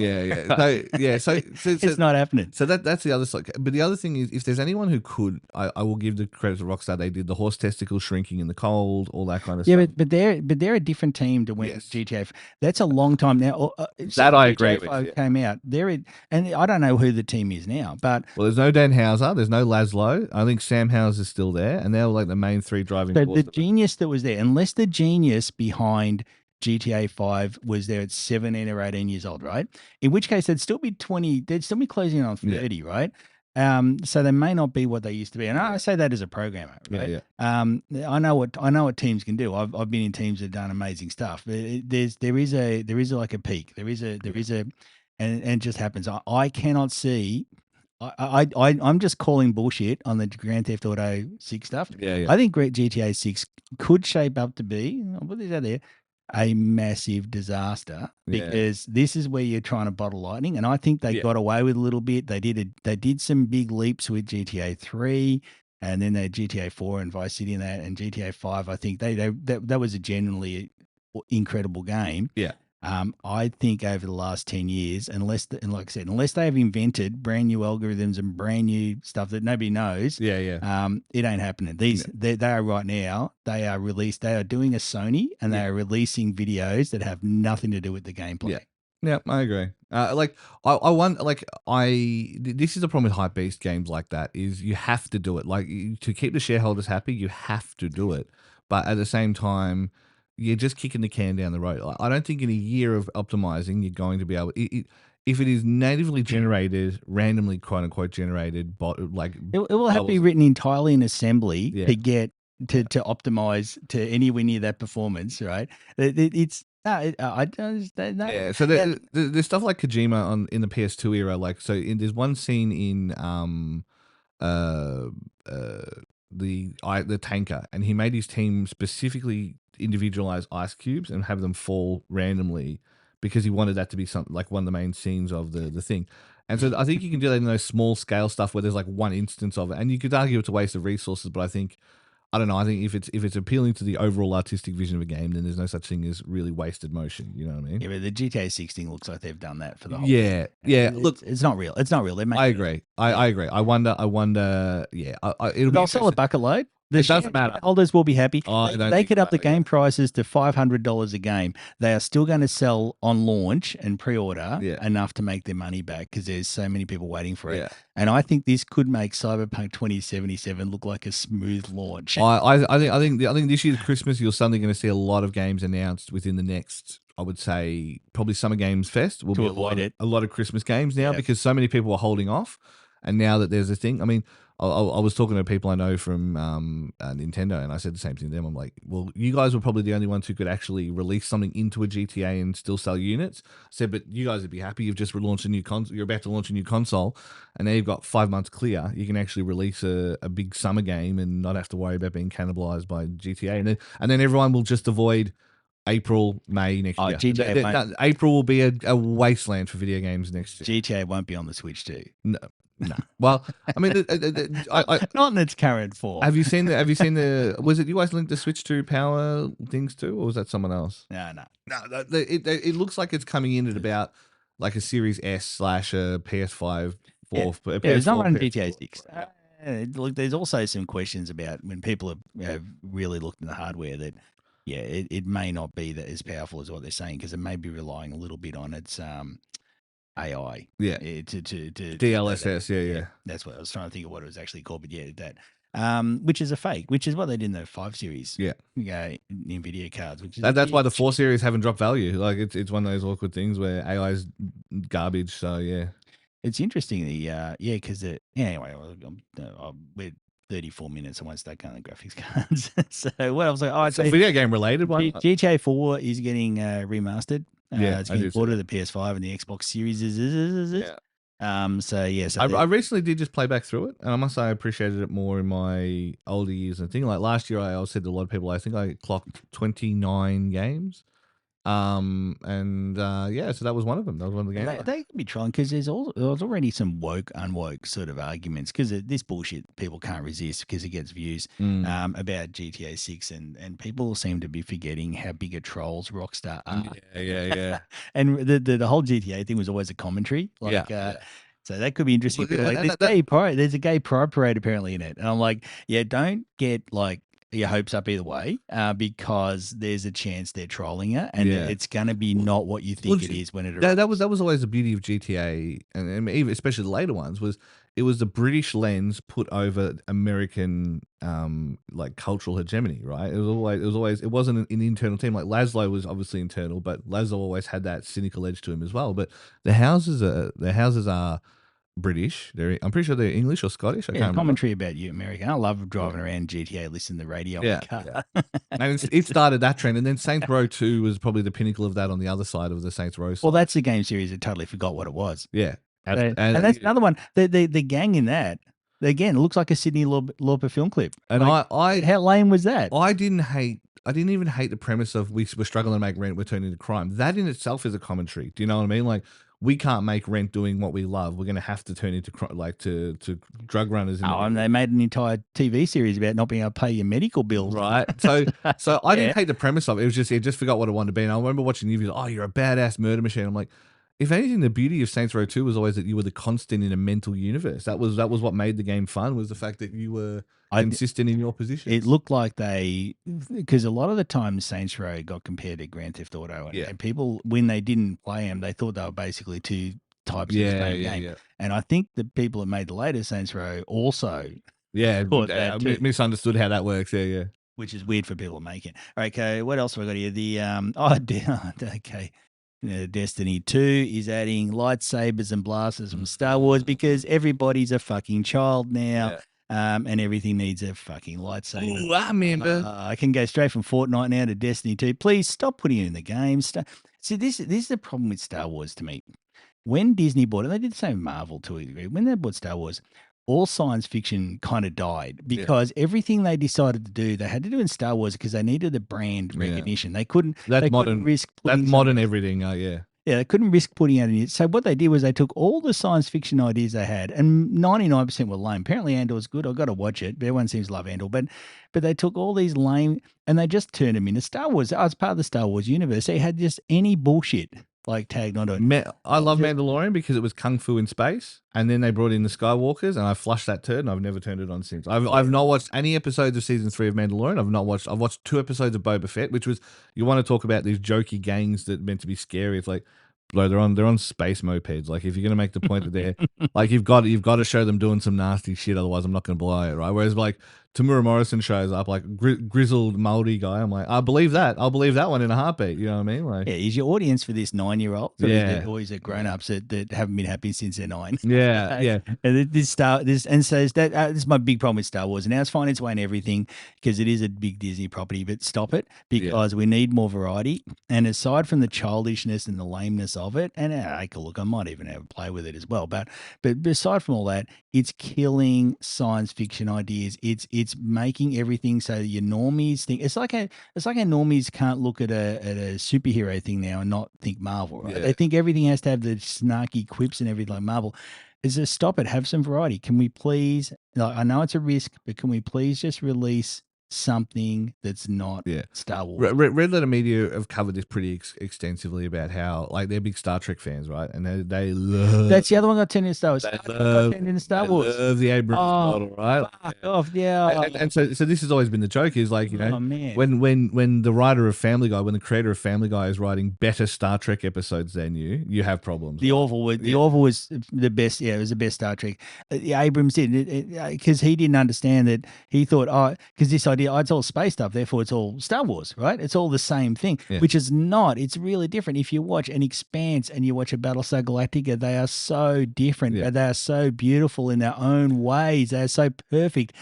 So It's not happening. So that's the other side. But the other thing is, if there's anyone who could, I will give the credit to Rockstar. They did the horse testicles shrinking in the cold, all that kind of stuff. Yeah, but they're a different team to when GTA. That's a long time now. That I agree GTA 5 with. came out. And I don't know who the team is now, but there's no Dan Houser, there's no Laszlo. I think Sam Houser is still there, and they're like the main three driving force. The genius that was there, unless the genius behind GTA 5 was there at 17 or 18 years old, right? In which case they'd still be 20, they'd still be closing in on 30, right? So they may not be what they used to be. And I say that as a programmer, right? I know what teams can do. I've been in teams that have done amazing stuff. There is like a peak. There is a and it just happens. I cannot see. I'm just calling bullshit on the Grand Theft Auto 6 stuff. I think GTA 6 could shape up to be, I'll put this out there, a massive disaster because this is where you're trying to bottle lightning, and I think they got away with a little bit. They did some big leaps with GTA 3, and then they had GTA 4 and Vice City and that, and GTA 5. I think that was a genuinely incredible game. I think over the last 10 years, and like I said, unless they have invented brand new algorithms and brand new stuff that nobody knows, it ain't happening. They are right now, they are doing a Sony and they are releasing videos that have nothing to do with the gameplay. Yeah, I agree. I want, this is the problem with hype beast games like that is you have to do it. Like, to keep the shareholders happy, you have to do it. But at the same time, you're just kicking the can down the road. I don't think in a year of optimizing, you're going to be able. If it is natively generated, randomly quote unquote generated, it will have to be written entirely in assembly to get to optimize to anywhere near that performance, right? It's I don't know. Yeah, so there's stuff like Kojima in the PS2 era. Like, there's one scene in the tanker, and he made his team specifically individualize ice cubes and have them fall randomly because he wanted that to be something like one of the main scenes of the thing. And so I think you can do that in those small scale stuff where there's like one instance of it, and you could argue it's a waste of resources, but I don't know. I think if it's appealing to the overall artistic vision of a game, then there's no such thing as really wasted motion. You know what I mean? Yeah, but the GTA 6 thing looks like they've done that for the whole. Yeah. Look, it's not real. It's not real. I agree. I agree. I wonder. Yeah. They'll sell a bucket load. It doesn't matter. Holders will be happy. They could up the it. game prices to $500 a game. They are still going to sell on launch and pre-order enough to make their money back because there's so many people waiting for it. And I think this could make Cyberpunk 2077 look like a smooth launch. I think this year's Christmas, you're suddenly going to see a lot of games announced within the next. I would say probably Summer Games Fest will be a lot of Christmas games now because so many people are holding off. And now that there's a thing, I mean, I was talking to people I know from Nintendo, and I said the same thing to them. I'm like, well, you guys were probably the only ones who could actually release something into a GTA and still sell units. I said, but you guys would be happy. You've just relaunched a new console. You're about to launch a new console, and now you've got 5 months clear. You can actually release a big summer game and not have to worry about being cannibalized by GTA. And then everyone will just avoid April, May next year. April will be a wasteland for video games next year. GTA won't be on the Switch too. No. Well, I mean, not in its current form. Have you seen the? Was it you guys linked the Switch to power things too, or was that someone else? No. It looks like it's coming in at about like a Series S / a PS5. There's not on GTA 6. Look, there's also some questions about when people have really looked in the hardware that, it may not be that as powerful as what they're saying because it may be relying a little bit on its AI. To DLSS. Yeah. That's what I was trying to think of what it was actually called, but which is a fake, which is what they did in the 5 series. Yeah. NVIDIA cards, which is That's why the 4 series haven't dropped value. Like it's one of those awkward things where AI is garbage. So yeah, it's interesting. Because anyway, we're 34 minutes. I won't start counting the graphics cards. So what I was like, it's a video game related one. GTA 4 is getting remastered. Yeah, it's getting ported to the PS5 and the Xbox Series. Yeah. I recently did just play back through it, and I must say I appreciated it more in my older years. And thing like last year, I said to a lot of people, I think I clocked 29 games. So that was one of them. That was one of the games. They could be trying because there's already some woke, unwoke sort of arguments because this bullshit people can't resist because it gets views about GTA 6 and people seem to be forgetting how big a trolls Rockstar are. Yeah. And the whole GTA thing was always a commentary. So that could be interesting. There's a gay pride parade apparently in it. And I'm like, yeah, don't get like your hopes up either way because there's a chance they're trolling it and it's going to be not what you think it is when it arrives. That was always the beauty of GTA and even especially the later ones was it was the British lens put over American like cultural hegemony, right? It wasn't an internal team. Like Laszlo was obviously internal, but Laszlo always had that cynical edge to him as well. But the houses are British. I'm pretty sure they're English or Scottish. I can't remember. Commentary about you, American. I love driving around GTA, listening to the radio in the car. And it started that trend, and then Saints Row 2 was probably the pinnacle of that on the other side of the Saints Row side. Well, that's the game series that totally forgot what it was. Yeah. And that's another one. The gang in that, again, it looks like a Sydney Lauper film clip. And how lame was that? I didn't even hate the premise of we're struggling to make rent, we're turning to crime. That in itself is a commentary. Do you know what I mean? Like, we can't make rent doing what we love. We're going to have to turn into to drug runners. And they made an entire TV series about not being able to pay your medical bills. Right. So I didn't hate the premise of it. It was just, it just forgot what it wanted to be. And I remember watching the videos, you're a badass murder machine. I'm like, if anything, the beauty of Saints Row 2 was always that you were the constant in a mental universe. That was what made the game fun, was the fact that you were consistent in your position. It looked like because a lot of the time Saints Row got compared to Grand Theft Auto, and people, when they didn't play them, they thought they were basically two types of the same game. Yeah. And I think the people that made the later Saints Row also misunderstood how that works. Yeah. Which is weird for people to make it. All right, okay, what else have I got here? Destiny 2 is adding lightsabers and blasters from Star Wars because everybody's a fucking child now. And everything needs a fucking lightsaber. Ooh, I remember. I can go straight from Fortnite now to Destiny 2. Please stop putting it in the game. See, this is the problem with Star Wars to me. When Disney bought it, they did the same with Marvel to a degree. When they bought Star Wars, all science fiction kind of died because everything they decided to do, they had to do in Star Wars because they needed the brand recognition. They couldn't. Couldn't risk. That's modern everything. Yeah, they couldn't risk putting out any. So what they did was they took all the science fiction ideas they had, and 99% were lame. Apparently, Andor's good. I've got to watch it. Everyone seems to love Andor, but they took all these lame and they just turned them into Star Wars. As part of the Star Wars universe, they had just any bullshit like tagged onto it. I love Mandalorian because it was kung fu in space, and then they brought in the Skywalkers, and I flushed that turd, and I've never turned it on since. I've not watched any episodes of season 3 of Mandalorian. I've watched 2 episodes of Boba Fett, which was, you want to talk about these jokey gangs that are meant to be scary. It's like, bro, they're on space mopeds. Like, if you're gonna make the point that they're like, you've got to show them doing some nasty shit, otherwise I'm not gonna buy it, right? Whereas like Tamura Morrison shows up, like grizzled Māori guy, I'm like, I believe that. I'll believe that one in a heartbeat. You know what I mean? Like, is your audience for this 9-year-old? Or is it grown-ups that haven't been happy since they're 9? Yeah. And this is my big problem with Star Wars. And now it's finding its way in everything because it is a big Disney property. But stop it, because we need more variety. And aside from the childishness and the lameness of it, and look, I might even have a play with it as well. But aside from all that, it's killing science fiction ideas. It's making everything so that your normies think it's like a normies can't look at a superhero thing now and not think Marvel, right? They think everything has to have the snarky quips and everything like Marvel. Is just stop it, have some variety. Can we please, I know it's a risk, but can we please just release something that's not Yeah. Star Wars. Red Letter Media have covered this pretty extensively about how, like, they're big Star Trek fans, right? And they love. That's the other one got turned into Star Wars. They Star Trek got love. turned into Star They Wars. love the Abrams Oh, model, right? fuck off, yeah. And so this has always been the joke, is like, you know, Oh, man. when the writer of Family Guy, when the creator of Family Guy is writing better Star Trek episodes than you have problems. The Orville was the best. Yeah, it was the best Star Trek. Abrams did because he didn't understand that. He thought, oh, because this idea, oh, it's all space stuff, therefore it's all Star Wars, right? It's all the same thing, which is not. It's really different. If you watch an Expanse and you watch a Battlestar Galactica, they are so different, but they are so beautiful in their own ways. They are so perfect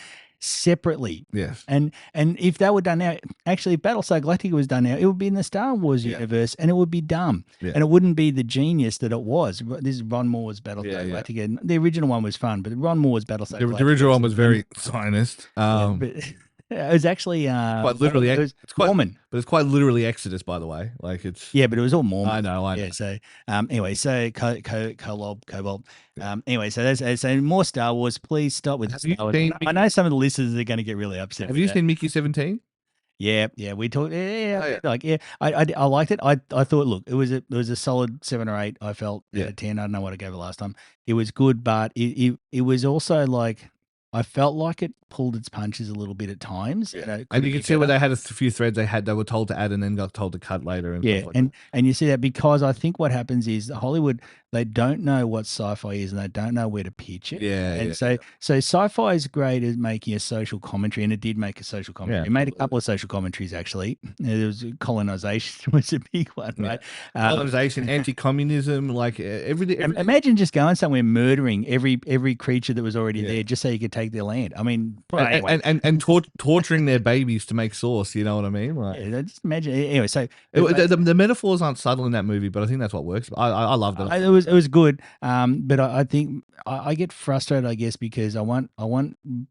separately. Yes. And if that were done now, actually, if Battlestar Galactica was done now, it would be in the Star Wars universe, and it would be dumb, and it wouldn't be the genius that it was. This is Ron Moore's Battlestar Galactica. The original one was fun, but Ron Moore's Battlestar Galactica. The original one was very Zionist. It was actually quite literally. It was Mormon, but it's quite literally Exodus, by the way. Like, it's but it was all Mormon. I know. Yeah. So anyway, so Cobalt. Anyway, so that's so more Star Wars. Please stop with Star Wars. I know some of the listeners are going to get really upset. Have you seen Mickey 17? Yeah, we talked. I liked it. I thought, look, it was a solid 7 or 8. I felt out of 10. I don't know what I gave it last time. It was good, but it was also like, I felt like it pulled its punches a little bit at times. And you can see where they had a few threads they were told to add and then got told to cut later. And stuff like and you see that because I think what happens is Hollywood, they don't know what sci-fi is and they don't know where to pitch it. So sci-fi is great at making a social commentary, and it did make a social commentary. It made a couple of social commentaries, actually. There was colonization was a big one, right? Colonization, anti-communism, like everything. Imagine just going somewhere murdering every creature that was already there just so you could take their land. I mean, and torturing their babies to make sauce. You know what I mean? Like, just imagine. Anyway, so the metaphors aren't subtle in that movie, but I think that's what works. I loved it. It was good, but I think I get frustrated, I guess, because I want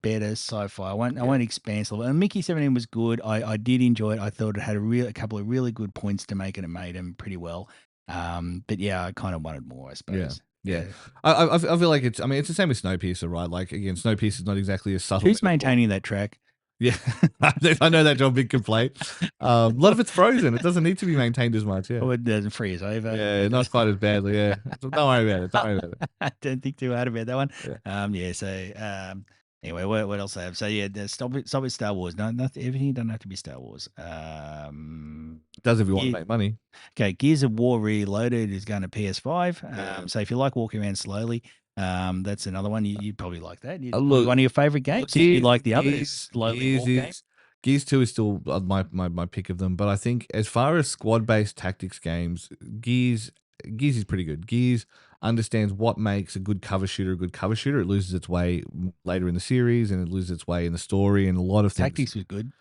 better sci-fi. I want expansive. And Mickey 17 was good. I did enjoy it. I thought it had a couple of really good points to make, and it made them pretty well. But yeah, I kind of wanted more, I suppose. Yeah. I feel like it's the same with Snowpiercer, right? Like, again, Snowpiercer is not exactly as subtle. Who's maintaining that track? Yeah, I know that's a big complaint. A lot of it's frozen. It doesn't need to be maintained as much. Yeah, it doesn't freeze over. Yeah, not quite as badly. Yeah, don't worry about it. I don't think too hard about that one. Anyway, what else I have? So stop with Star Wars. No, nothing. Everything doesn't have to be Star Wars. It does if you want to make money. Okay, Gears of War Reloaded is going to PS5. So if you like walking around slowly, that's another one. You'd probably like that. Look, one of your favorite games. If you like the others, slowly walk games. Gears 2 is still my pick of them, but I think as far as squad-based tactics games, Gears is pretty good. Gears understands what makes a good cover shooter a good cover shooter. It loses its way later in the series, and it loses its way in the story, and a lot of things. Tactics was good.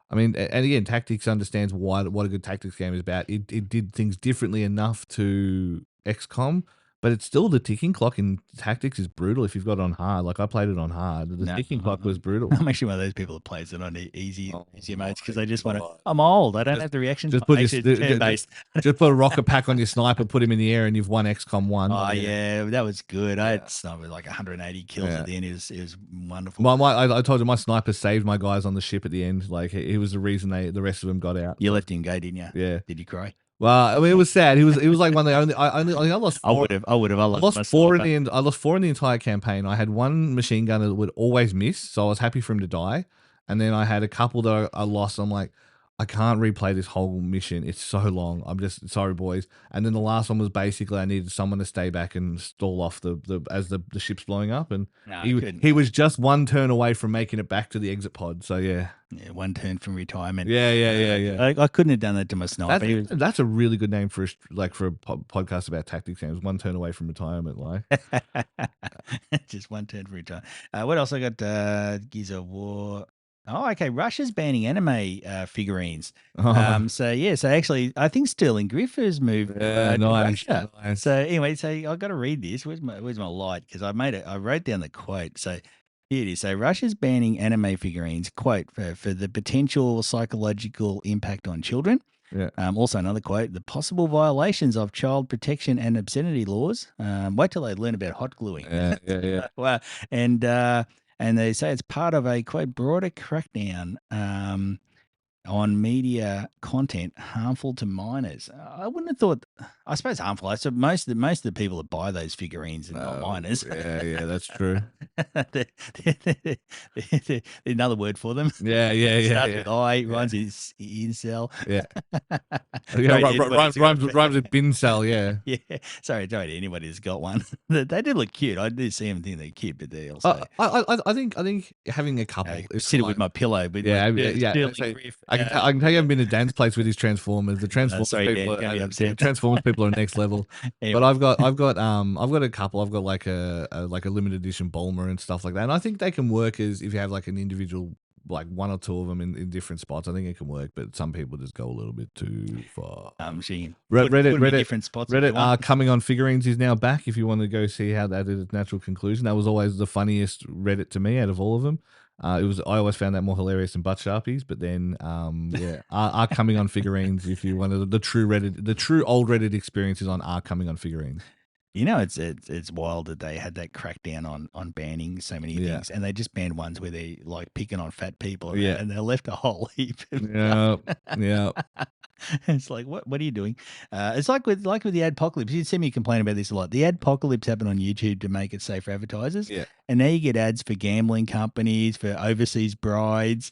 I mean, and again, Tactics understands what a good tactics game is about. It did things differently enough to XCOM, but it's still, the ticking clock in Tactics is brutal if you've got it on hard. Like, I played it on hard. The ticking clock was brutal. I'm actually one of those people that plays it on easy modes because they just want to. I'm old. I don't have the reaction. Just put a rocket pack on your sniper, put him in the air, and you've won XCOM 1. Oh yeah, that was good. I had sniper like 180 kills at the end. It was wonderful. I told you my sniper saved my guys on the ship at the end. Like, he was the reason the rest of them got out. You left him go, didn't you? Yeah. Did you cry? Well, I mean, it was sad. He was like one of the only. I lost. I would have. I lost 4 in the. I lost 4 in the entire campaign. I had one machine gunner that would always miss, so I was happy for him to die. And then I had a couple that I lost. I'm like, I can't replay this whole mission. It's so long. I'm just sorry, boys. And then the last one was basically I needed someone to stay back and stall off as the ship's blowing up. And he was just one turn away from making it back to the exit pod. So yeah. Yeah, one turn from retirement. Yeah. I couldn't have done that to my sniper. That's a really good name for a podcast about tactics games. One turn away from retirement, like. Just one turn from retirement. What else I got? Gears of War. Oh, okay. Russia's banning anime figurines. So actually, I think Sterling Griff has moved to Russia. Nice. So anyway, I got to read this. Where's my light? Because I wrote down the quote. So here it is. So Russia's banning anime figurines, quote, for the potential psychological impact on children. Yeah. Also another quote, the possible violations of child protection and obscenity laws. Wait till they learn about hot gluing. Yeah. Wow. And and they say it's part of a quote broader crackdown on media content harmful to minors. I wouldn't have thought. I suppose harmful. I suppose most of the people that buy those figurines are not Oh, minors. yeah, that's true. There's another word for them. Yeah, yeah, yeah, Starts yeah. with I, Yeah. runs in incel. Yeah. Yeah, Sorry to anybody who's got rhymes with bin cell, yeah. yeah. Sorry to anybody who's got one. They do look cute. I do see them think they're cute, but they also I think having a couple is sit fine. with my pillow with my Yeah, yeah. Sterling So Griff. I can tell you, I've been to Dan's place with his Transformers. The Transformers Sorry, Dan, people, you're gonna be upset. Transformers people are next level. But Anyway, I've got a couple. I've got like a limited edition Bulma and stuff like that. And I think they can work as if you have like an individual, like one or two of them in different spots. I think it can work. But some people just go a little bit too far. so you can Reddit, put them in different spots. If you want. coming on figurines is now back. If you want to go see how that is its natural conclusion, that was always the funniest Reddit to me out of all of them. I always found that more hilarious than butt sharpies. But then, yeah, are coming on figurines. If you wanted the true Reddit, the true old Reddit experience is on are coming on figurines. You know, it's wild that they had that crackdown on banning so many Yeah. things, and they just banned ones where they like picking on fat people, and, Yeah. and they left a whole heap. Of Yeah, yeah, It's like what are you doing? It's like with the adpocalypse. You see me complain about this a lot. The adpocalypse happened on YouTube to make it safe for advertisers. yeah. And now you get ads for gambling companies, for overseas brides,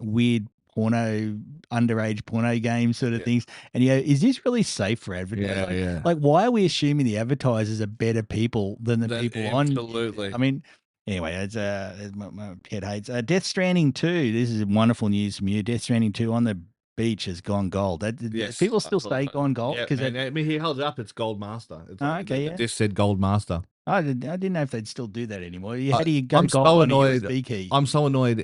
weird porno, underage porno games sort of Yeah. things. And you go, is this really safe for advertisers? Yeah, Like, yeah. like, why are we assuming the advertisers are better people than the people on? Absolutely. I mean, anyway, it's my head hates. Death Stranding 2. This is wonderful news from you. Death Stranding 2 on the beach has gone gold. Yes, People still I saw say that. gone gold Yeah, because and I mean, he held it up. It's Gold Master. It's oh, okay, yeah. This said Gold Master. I didn't know if they'd still do that anymore. How do you go I'm gold so on a annoyed. USB key? I'm so annoyed.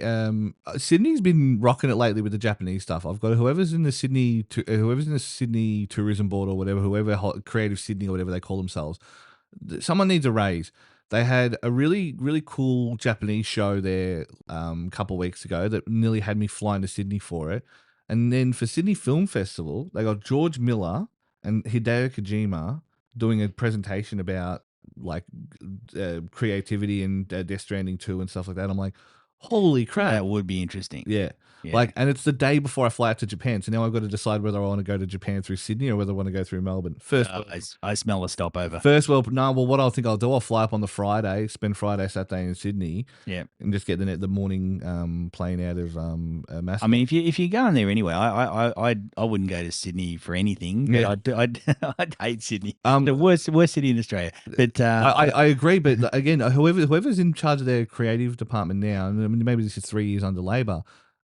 Sydney's been rocking it lately with the Japanese stuff. I've got whoever's in the Sydney Tourism Board or whatever, Creative Sydney or whatever they call themselves. Someone needs a raise. They had a really, really cool Japanese show there a couple of weeks ago that nearly had me flying to Sydney for it. And then for Sydney Film Festival, they got George Miller and Hideo Kojima doing a presentation about like creativity and Death Stranding 2 and stuff like that. I'm like, holy crap. That would be interesting. Yeah. Like, and it's the day before I fly out to Japan. So now I've got to decide whether I want to go to Japan through Sydney or whether I want to go through Melbourne. I smell a stopover. What I think I'll do, I'll fly up on the Friday, spend Friday, Saturday in Sydney. Yeah. And just get the morning plane out of Mass. I mean, if you're going there anyway, I wouldn't go to Sydney for anything. But Yeah. I'd hate Sydney. The worst city in Australia. But I agree. But again, whoever's in charge of their creative department now, and I mean, maybe this is 3 years under Labor.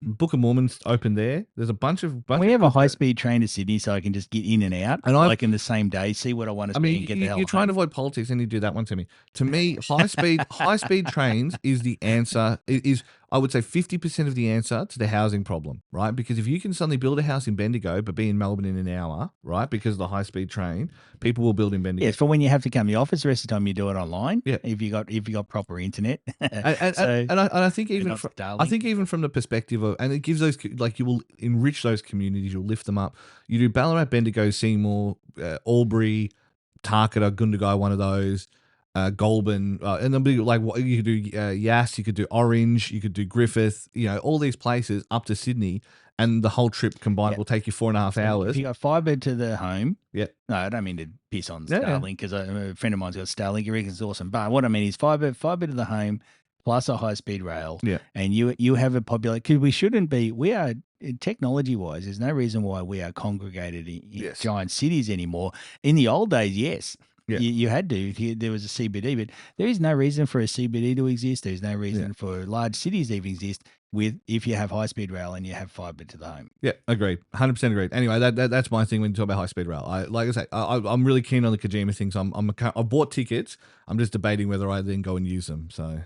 Book of Mormon's open there. There's a bunch of. We have a high-speed train to Sydney, so I can just get in and out, like in the same day. See what I want to see and get the hell. You're trying to avoid politics, and you do that one to me. To me, high speed trains is the answer. Is I would say 50% of the answer to the housing problem, right? Because if you can suddenly build a house in Bendigo but be in Melbourne in an hour, right? Because of the high speed train, people will build in Bendigo. Yeah, for when you have to come to the office. The rest of the time you do it online. Yeah, if you got proper internet. and I think even from the perspective of, and it gives those, like, you will enrich those communities, you'll lift them up. You do Ballarat, Bendigo, Seymour, Albury, Tarkett, Gundagai, one of those. Goulburn, and then be like, what you could do, Yass, you could do Orange, you could do Griffith, all these places up to Sydney, and the whole trip combined will take you 4.5 hours. If you got fibre to the home, yeah. No, I don't mean to piss on Starlink because a friend of mine's got Starlink. He reckons it's awesome, but what I mean is fibre to the home plus a high speed rail. Yeah, and you have a population because we shouldn't be. We are technology wise. There's no reason why we are congregated in giant cities anymore. In the old days, yes. Yeah. You had to if there was a CBD, but there is no reason for a CBD to exist. There's no reason for large cities to even exist if you have high speed rail and you have fibre to the home. Yeah, agreed, 100% agreed. Anyway, that's my thing when you talk about high speed rail. I'm really keen on the Kojima thing. So I bought tickets. I'm just debating whether I then go and use them. So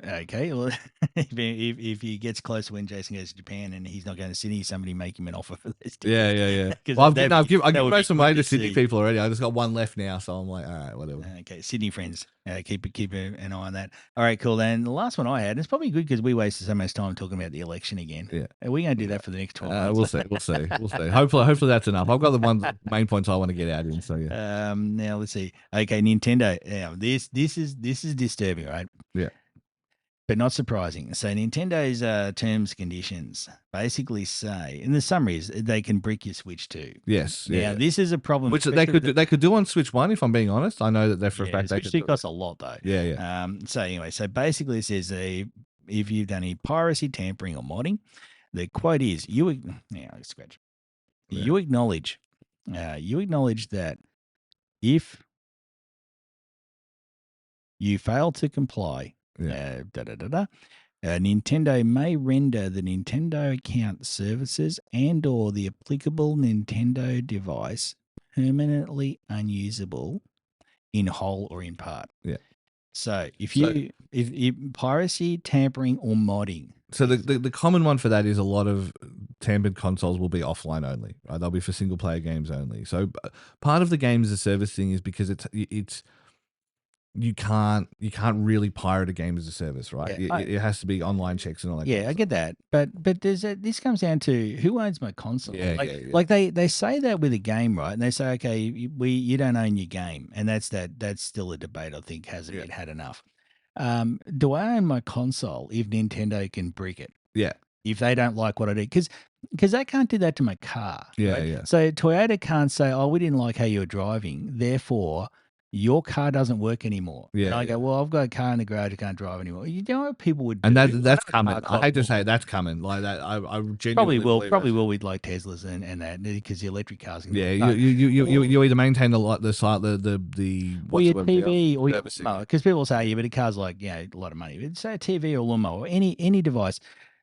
Okay, well, if he gets close to when Jason goes to Japan and he's not going to Sydney, somebody make him an offer for those Yeah, tickets yeah, yeah. because Well, I've that given would be most of good mine to to Sydney see. people already. I just got one left now, so I'm like, all right, whatever. Okay, Sydney friends, keep an eye on that. All right, cool. Then the last one I had, and it's probably good because we wasted so much time talking about the election again. Yeah. Are we going to do that for the next 12 months? We'll see. We'll see. We'll see. Hopefully that's enough. I've got the main points I want to get out in. So yeah. Now let's see. Okay, Nintendo. Now this is disturbing, right? Yeah. But not surprising. So Nintendo's terms and conditions basically say, and the summary is they can brick your Switch too. Yes. Now Yeah. this is a problem, Which they could do on Switch One. If I'm being honest, I know that they're for a fact they Switch could. two costs a lot though. Yeah. Yeah. So anyway, so basically it says if you've done any piracy, tampering, or modding, the quote is scratch. Yeah. You acknowledge that if you fail to comply, Yeah. Nintendo may render the Nintendo account services and or the applicable Nintendo device permanently unusable in whole or in part. Yeah. So if piracy, tampering, or modding. So the common one for that is a lot of tampered consoles will be offline only. Right? They'll be for single player games only. So part of the games as a service thing is because it's you can't really pirate a game as a service, right? Yeah, it has to be online checks and all that. Yeah, I get that, but this comes down to who owns my console. Yeah, like, yeah. like they say that with a game, right? And they say, okay, you don't own your game, and that's still a debate. I think hasn't been had enough. Do I own my console if Nintendo can brick it? Yeah. If they don't like what I do, because they can't do that to my car. Yeah, right? yeah. So Toyota can't say, oh, we didn't like how you were driving, therefore your car doesn't work anymore. Yeah, And I go, well, I've got a car in the garage, I can't drive anymore. You know what people would do? And that's coming. I hate to say it, that's coming. Like that, I genuinely probably will with like Teslas and that because the electric cars. Yeah, you either maintain the site or your TV or your lawnmower, because people say, yeah, but a car's like a lot of money. But say a TV or lawnmower or any device.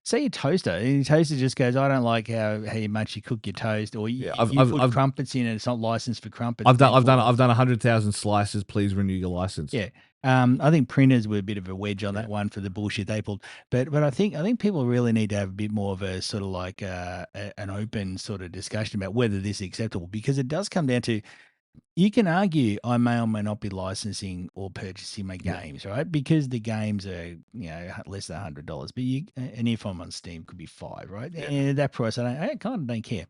Say your toaster, and your toaster just goes, I don't like how much you cook your toast, or you put crumpets in and it's not licensed for crumpets. I've done 100,000 slices. Please renew your license. Yeah. I think printers were a bit of a wedge on that one for the bullshit they pulled. But I think people really need to have a bit more of a sort of like an open sort of discussion about whether this is acceptable, because it does come down to, you can argue I may or may not be licensing or purchasing my games, right? Because the games are less than $100, but and if I'm on Steam, could be $5, right? Yeah. And at that price, I kind of don't care.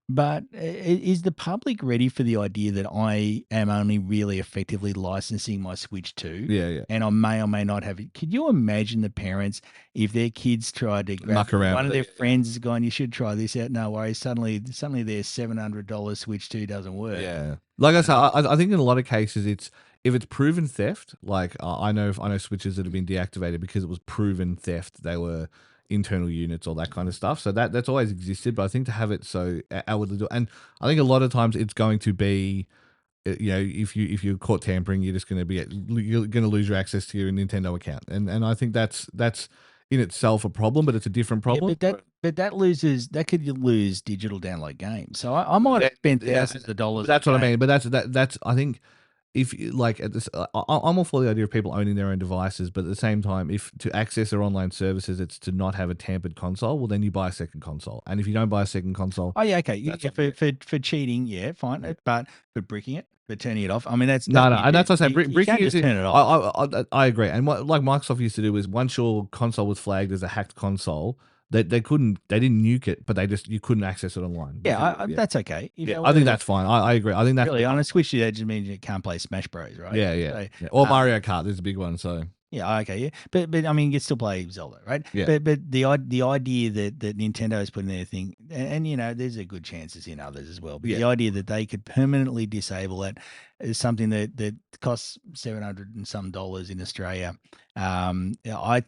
But is the public ready for the idea that I am only really effectively licensing my Switch 2? Yeah, yeah. And I may or may not have it. Could you imagine the parents if their kids tried to grab muck around one of their friends is going, you should try this out. No worries. Suddenly their $700 Switch 2 doesn't work. Yeah. Like I said, I think in a lot of cases if it's proven theft, like I know Switches that have been deactivated because it was proven theft. They were internal units, all that kind of stuff. So that's always existed, but I think to have it so outwardly do, and I think a lot of times it's going to be, if you're caught tampering, you're going to lose your access to your Nintendo account, and I think that's in itself a problem, but it's a different problem. Yeah, but that could lose digital download games. So I might have spent thousands of dollars. That's what I mean. But that's I think. If like at this, I'm all for the idea of people owning their own devices, but at the same time, if to access their online services, it's to not have a tampered console. Well, then you buy a second console, and if you don't buy a second console, oh yeah, okay, for cheating, yeah, fine, but for bricking it, for turning it off, I mean that's no, and that's what I say. Bricking is turn it off. I agree, and what like Microsoft used to do is once your console was flagged as a hacked console, they didn't nuke it, but you couldn't access it online. Yeah, that's okay. I think that's fine. I agree. I think that's really on a Switch. That just means you can't play Smash Bros, right? Yeah. Or Mario Kart is a big one. So yeah, okay, yeah, but I mean, you can still play Zelda, right? Yeah. But the idea that Nintendo has put in their thing, and there's a good chance it's in others as well. But the idea that they could permanently disable it is something that costs $700 and some in Australia. I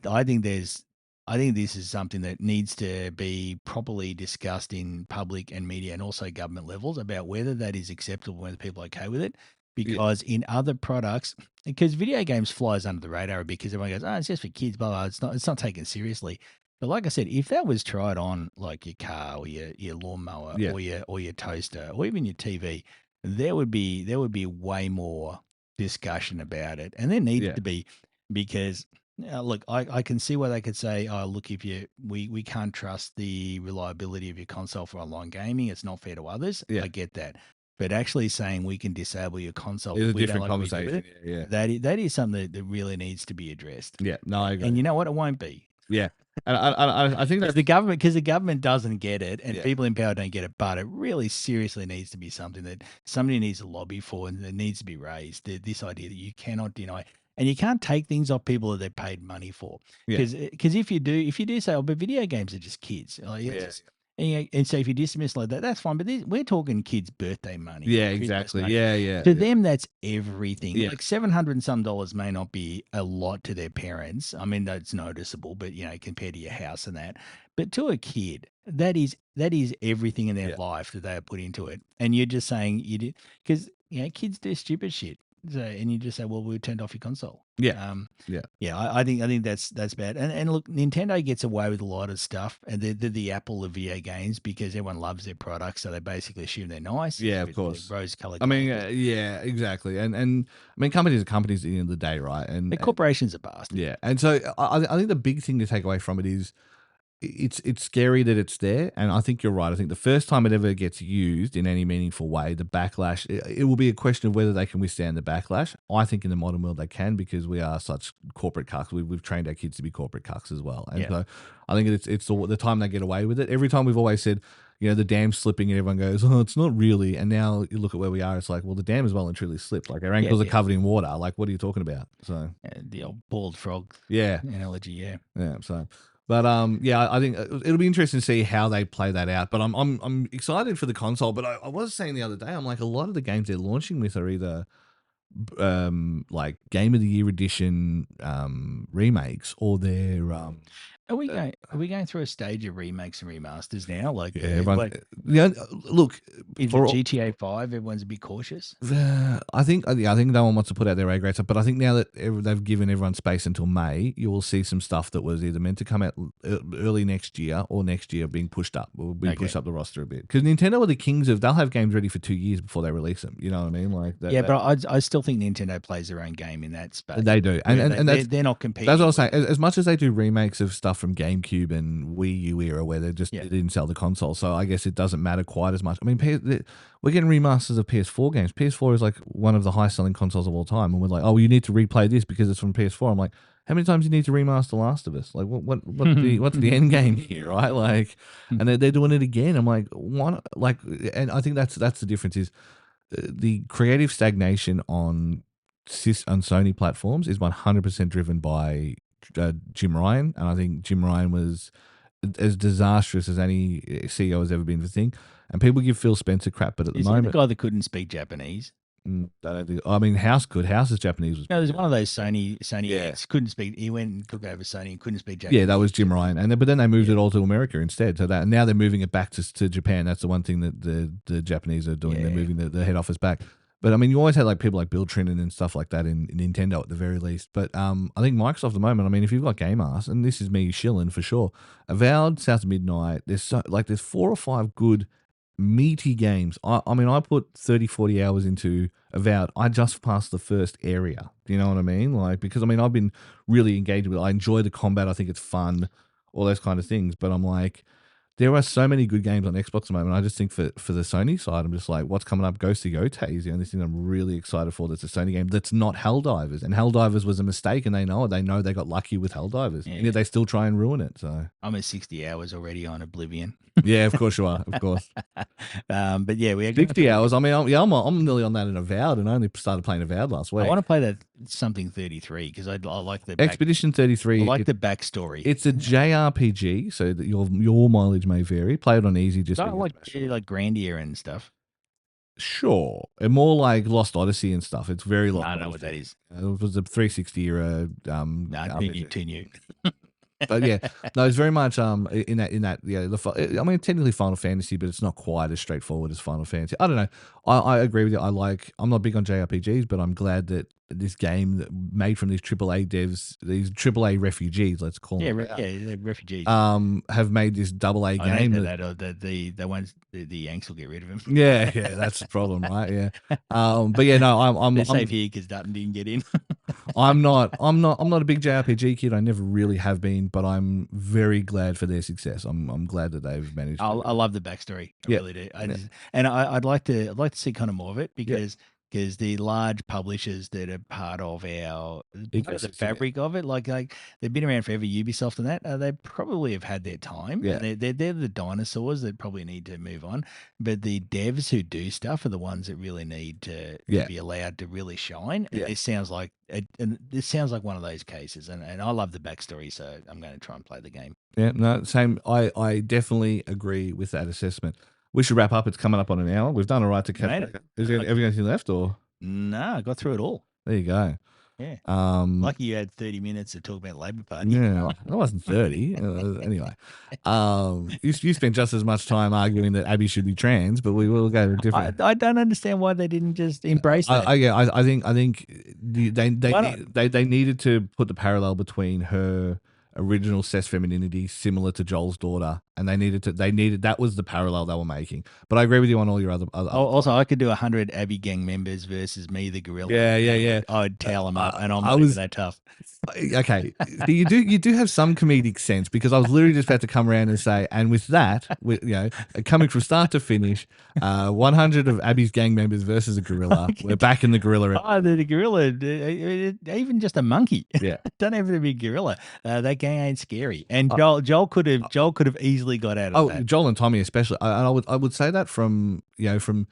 think this is something that needs to be properly discussed in public and media and also government levels about whether that is acceptable, whether people are okay with it. Because in other products, because video games flies under the radar because everyone goes, oh, it's just for kids, blah, blah. It's not taken seriously. But like I said, if that was tried on like your car or your lawnmower or your toaster or even your TV, there would be way more discussion about it. And there needs to be, because Look, I can see why they could say, "Oh, look, if we can't trust the reliability of your console for online gaming, it's not fair to others." Yeah, I get that, but actually saying we can disable your console it's if a we don't different like what you do with conversation. it, Yeah, that is something that really needs to be addressed. yeah. No, I And agree. you know what? It won't be. Yeah, and I think Because that's the government doesn't get it, and yeah, people in power don't get it. But it really seriously needs to be something that somebody needs to lobby for, and it needs to be raised. This idea that you cannot deny, and you can't take things off people that they've paid money for. yeah, Because if you do say, oh, but video games are just kids, like, it's yeah, just, and so if you dismiss like that, that's fine. But we're talking kids' birthday money yeah, or Christmas exactly. money. Yeah, yeah, To yeah, them, that's everything. yeah, Like $700 and some dollars may not be a lot to their parents. I mean, that's noticeable, but compared to your house and that. But to a kid, that is everything in their yeah, life that they have put into it. And you're just saying you did because kids do stupid shit. So, and you just say, well, we turned off your console. yeah, Um, yeah. yeah, I think that's bad. And look, Nintendo gets away with a lot of stuff, and they're the Apple of video games because everyone loves their products, so they basically assume they're nice. Yeah, of With their course. rose-colored I mean, glasses. yeah, exactly. And I mean, companies are companies at the end of the day, right? The corporations are bastards. Yeah, and so I think the big thing to take away from it is it's scary that it's there, and I think you're right. I think the first time it ever gets used in any meaningful way, the backlash, it will be a question of whether they can withstand the backlash. I think in the modern world they can because we are such corporate cucks. We've trained our kids to be corporate cucks as well, and Yeah. so I think it's the time they get away with it. Every time we've always said, the dam's slipping, and everyone goes, "Oh, it's not really." And now you look at where we are. It's like, well, the dam is well and truly slipped. Like our Yeah, ankles are yeah. covered in water. Like, what are you talking about? So The old bald frog yeah, analogy, yeah. yeah. So, but yeah, I think it'll be interesting to see how they play that out. But I'm excited for the console. But I was saying the other day, I'm like, a lot of the games they're launching with are either like Game of the Year edition remakes, or they're Are we going through a stage of remakes and remasters now? Like yeah, the everyone. like Yeah, look is it for GTA 5? Everyone's a bit cautious. I think yeah, I think no one wants to put out their A grade stuff, but I think now that they've given everyone space until May, you will see some stuff that was either meant to come out early next year or next year being pushed up, or being pushed Okay. up the roster a bit. Because Nintendo are the kings of they'll have games ready for 2 years before they release them. You know what I mean? Like Yeah, but I still think Nintendo plays their own game in that space. they do, Where and they're not that's what I competing was saying. with. As much as they do remakes of stuff from GameCube and Wii U era, where they Yeah. didn't sell the console, so I guess it doesn't matter quite as much. I mean, we're getting remasters of PS4 games. PS4 is like one of the highest selling consoles of all time, and we're like, oh, well, you need to replay this because it's from PS4. I'm like, how many times do you need to remaster Last of Us? Like, what's the end game here, right? Like, and they're doing it again. I'm like, what? Like, and I think that's the difference is the creative stagnation on Sony platforms is 100% driven by Jim Ryan, and I think Jim Ryan was as disastrous as any CEO has ever been for thing. And people give Phil Spencer crap, but at the Is he the moment, guy that couldn't speak Japanese? I don't think. I mean, House could. House's Japanese was No, there's pretty one good. of those Sony Yeah. acts couldn't speak. He went and took over Sony and couldn't speak Yeah, that was Japanese. Jim Ryan, and but then they moved Yeah. it all to America instead. So that and now they're moving it back to Japan. That's the one thing that the Japanese are doing. They're Yeah. moving the head office back. But I mean, you always had like people like Bill Trinan and stuff like that in Nintendo at the very least. But I think Microsoft at the moment. I mean, if you've got Game Ass, and this is me shilling for sure, Avowed, South of Midnight. There's 4 or 5 good meaty games. I mean, I put 30, 40 hours into Avowed. I just passed the first area. Do you know what I mean? Like, because I mean, I've been really engaged with it. I enjoy the combat. I think it's fun, all those kind of things. But I'm like, there are so many good games on Xbox at the moment. I just think for the Sony side, I'm just like, what's coming up? Ghosty Gote is the only thing I'm really excited for that's a Sony game that's not Helldivers. And Helldivers was a mistake, and they know it. They know they got lucky with Helldivers. Yeah. And yet they still try and ruin it. So, I'm at 60 hours already on Oblivion. yeah, of course you are. Of course. But yeah, we are 60 hours. I mean, I'm nearly on that in Avowed, and I only started playing Avowed last I week. want to play that something 33 because I like the Expedition 33. I like the backstory. It's a JRPG, so that your mileage may vary. Play it on easy, just I to like get special. like Grandier and stuff. Sure, and more like Lost Odyssey and stuff. It's very Lost I don't Odyssey. know what that is. It was a 360 era. Nah, too new, RPG. too new. But yeah, no, it's very much in that yeah. I mean, technically Final Fantasy, but it's not quite as straightforward as Final Fantasy. I don't know. I agree with you. I'm not big on JRPGs, but I'm glad that this game that made from these AAA devs, these AAA refugees, let's call them. They're refugees. Have made this AA game the Yanks will get rid of him. Yeah, that's the problem, right? Yeah. But yeah, no, They're I'm safe here because Dutton didn't get in. I'm not a big JRPG kid. I never really have been, but I'm very glad for their success. I'm glad that they've managed. I love the backstory. I really do. I'd like to see kind of more of it because the large publishers that are part of the fabric of it, like they've been around forever. Ubisoft and that they probably have had their time. Yeah. And they're the dinosaurs that probably need to move on. But the devs who do stuff are the ones that really need to be allowed to really shine. And this sounds like one of those cases. And I love the backstory, so I'm going to try and play the game. Yeah, no, same. I definitely agree with that assessment. We should wrap up. It's coming up on an hour. We've done all right to catch up. Is there anything left or? No, I got through it all. There you go. Yeah. Lucky you had 30 minutes to talk about Labor Party. Yeah, I wasn't 30. Anyway, you spent just as much time arguing that Abby should be trans, but we will go to different. I don't understand why they didn't just embrace that. I think they needed to put the parallel between her original cis femininity similar to Joel's daughter, and they needed that was the parallel they were making. But I agree with you on all your other. Also, I could do 100 Abby gang members versus me, the gorilla. Yeah. I'd towel them up, and I'm not even that tough. Okay, you do have some comedic sense, because I was literally just about to come around and say, and with that, coming from start to finish, 100 of Abby's gang members versus a gorilla. We're back in the gorilla. Oh, the gorilla, even just a monkey. Yeah, don't have to be gorilla. That gang ain't scary. And Joel could have easily got out of that. Joel and Tommy especially. I would say that from Tommy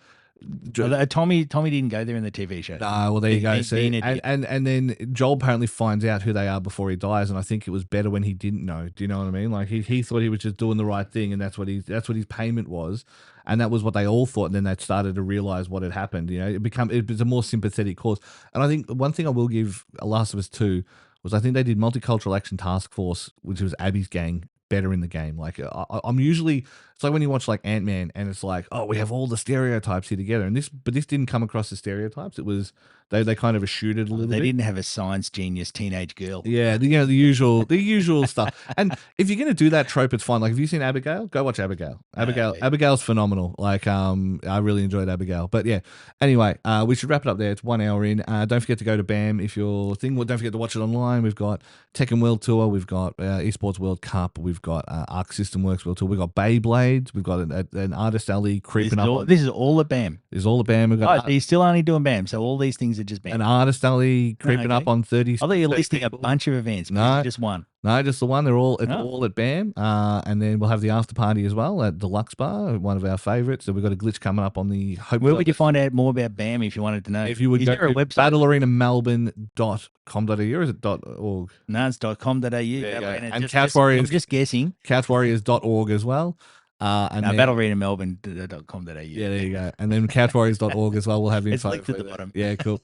didn't go there in the TV show. Well, there you go. See, and then Joel apparently finds out who they are before he dies, and I think it was better when he didn't know. Do you know what I mean? Like he thought he was just doing the right thing, and that's what his payment was, and that was what they all thought. And then they started to realize what had happened. It was a more sympathetic cause. And I think one thing I will give Last of Us 2 was I think they did Multicultural Action Task Force, which was Abby's gang, better in the game. Like I'm usually, it's like when you watch like Ant-Man and it's like, oh, we have all the stereotypes here together, and this didn't come across as stereotypes. It was they kind of eschewed it a little bit. They didn't have a science genius teenage girl. Yeah, the usual stuff. And if you're gonna do that trope, it's fine. Like, have you seen Abigail? Go watch Abigail. Abigail's phenomenal. Like I really enjoyed Abigail. But yeah, anyway, we should wrap it up there. It's 1 hour in. Don't forget to go to BAM if you're thinking. Well, don't forget to watch it online. We've got Tekken World Tour. We've got Esports World Cup. We've got Arc System Works World Tour. We've got Beyblades. We've got an artist alley creeping up. This is all at BAM. This is all at BAM. We've got he's still only doing BAM, so all these things are just BAM. An artist alley creeping up on 30. I thought you were listing a bunch of events. No, just one. No, just the one. They're all at BAM. And then we'll have the after party as well at Deluxe Bar, one of our favorites. So we've got a glitch coming up on the Hope. Where would you find out more about BAM if you wanted to know? If you would Is go there a to website? battlearenamelbourne.com.au, or is it .org? No, it's .com.au. And Couch Warriors. I'm just guessing. Couchwarriors.org as well. And battlearenamelbourne.com.au. Yeah, there you go. And then couchwarriors.org as well. We'll have info. It's linked at the bottom. Yeah, cool.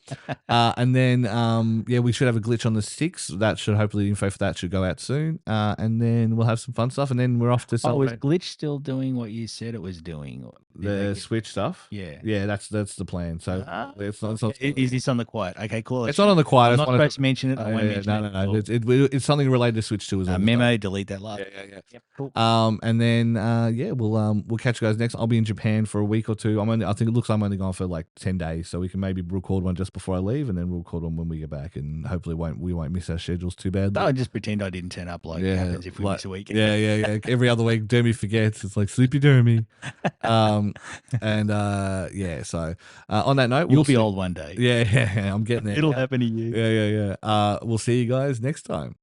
And then we should have a glitch on the 6th. That should hopefully info for that should go out soon. And then we'll have some fun stuff. And then we're off to celebrate. Was Glitch still doing what you said it was doing? The Switch stuff? Yeah, that's the plan. So it's not. Is this on the quiet? Okay, cool. It's not on the quiet. I'm not supposed to mention it. I won't mention it. No. It's something related to Switch 2 as well. Memo, delete that last. Yeah. Yep, cool. And then we'll catch you guys next. I'll be in Japan for a week or two. I think it looks like I'm only gone for like 10 days, so we can maybe record one just before I leave, and then we'll record one when we get back, and hopefully we won't miss our schedules too badly. I'll just pretend I didn't turn up like it happens if we miss a week. Yeah. Every other week, Dermie forgets. It's like sleepy Dermie. So on that note, you'll be old one day. Yeah, I'm getting there. It'll happen to you. Yeah. We'll see you guys next time.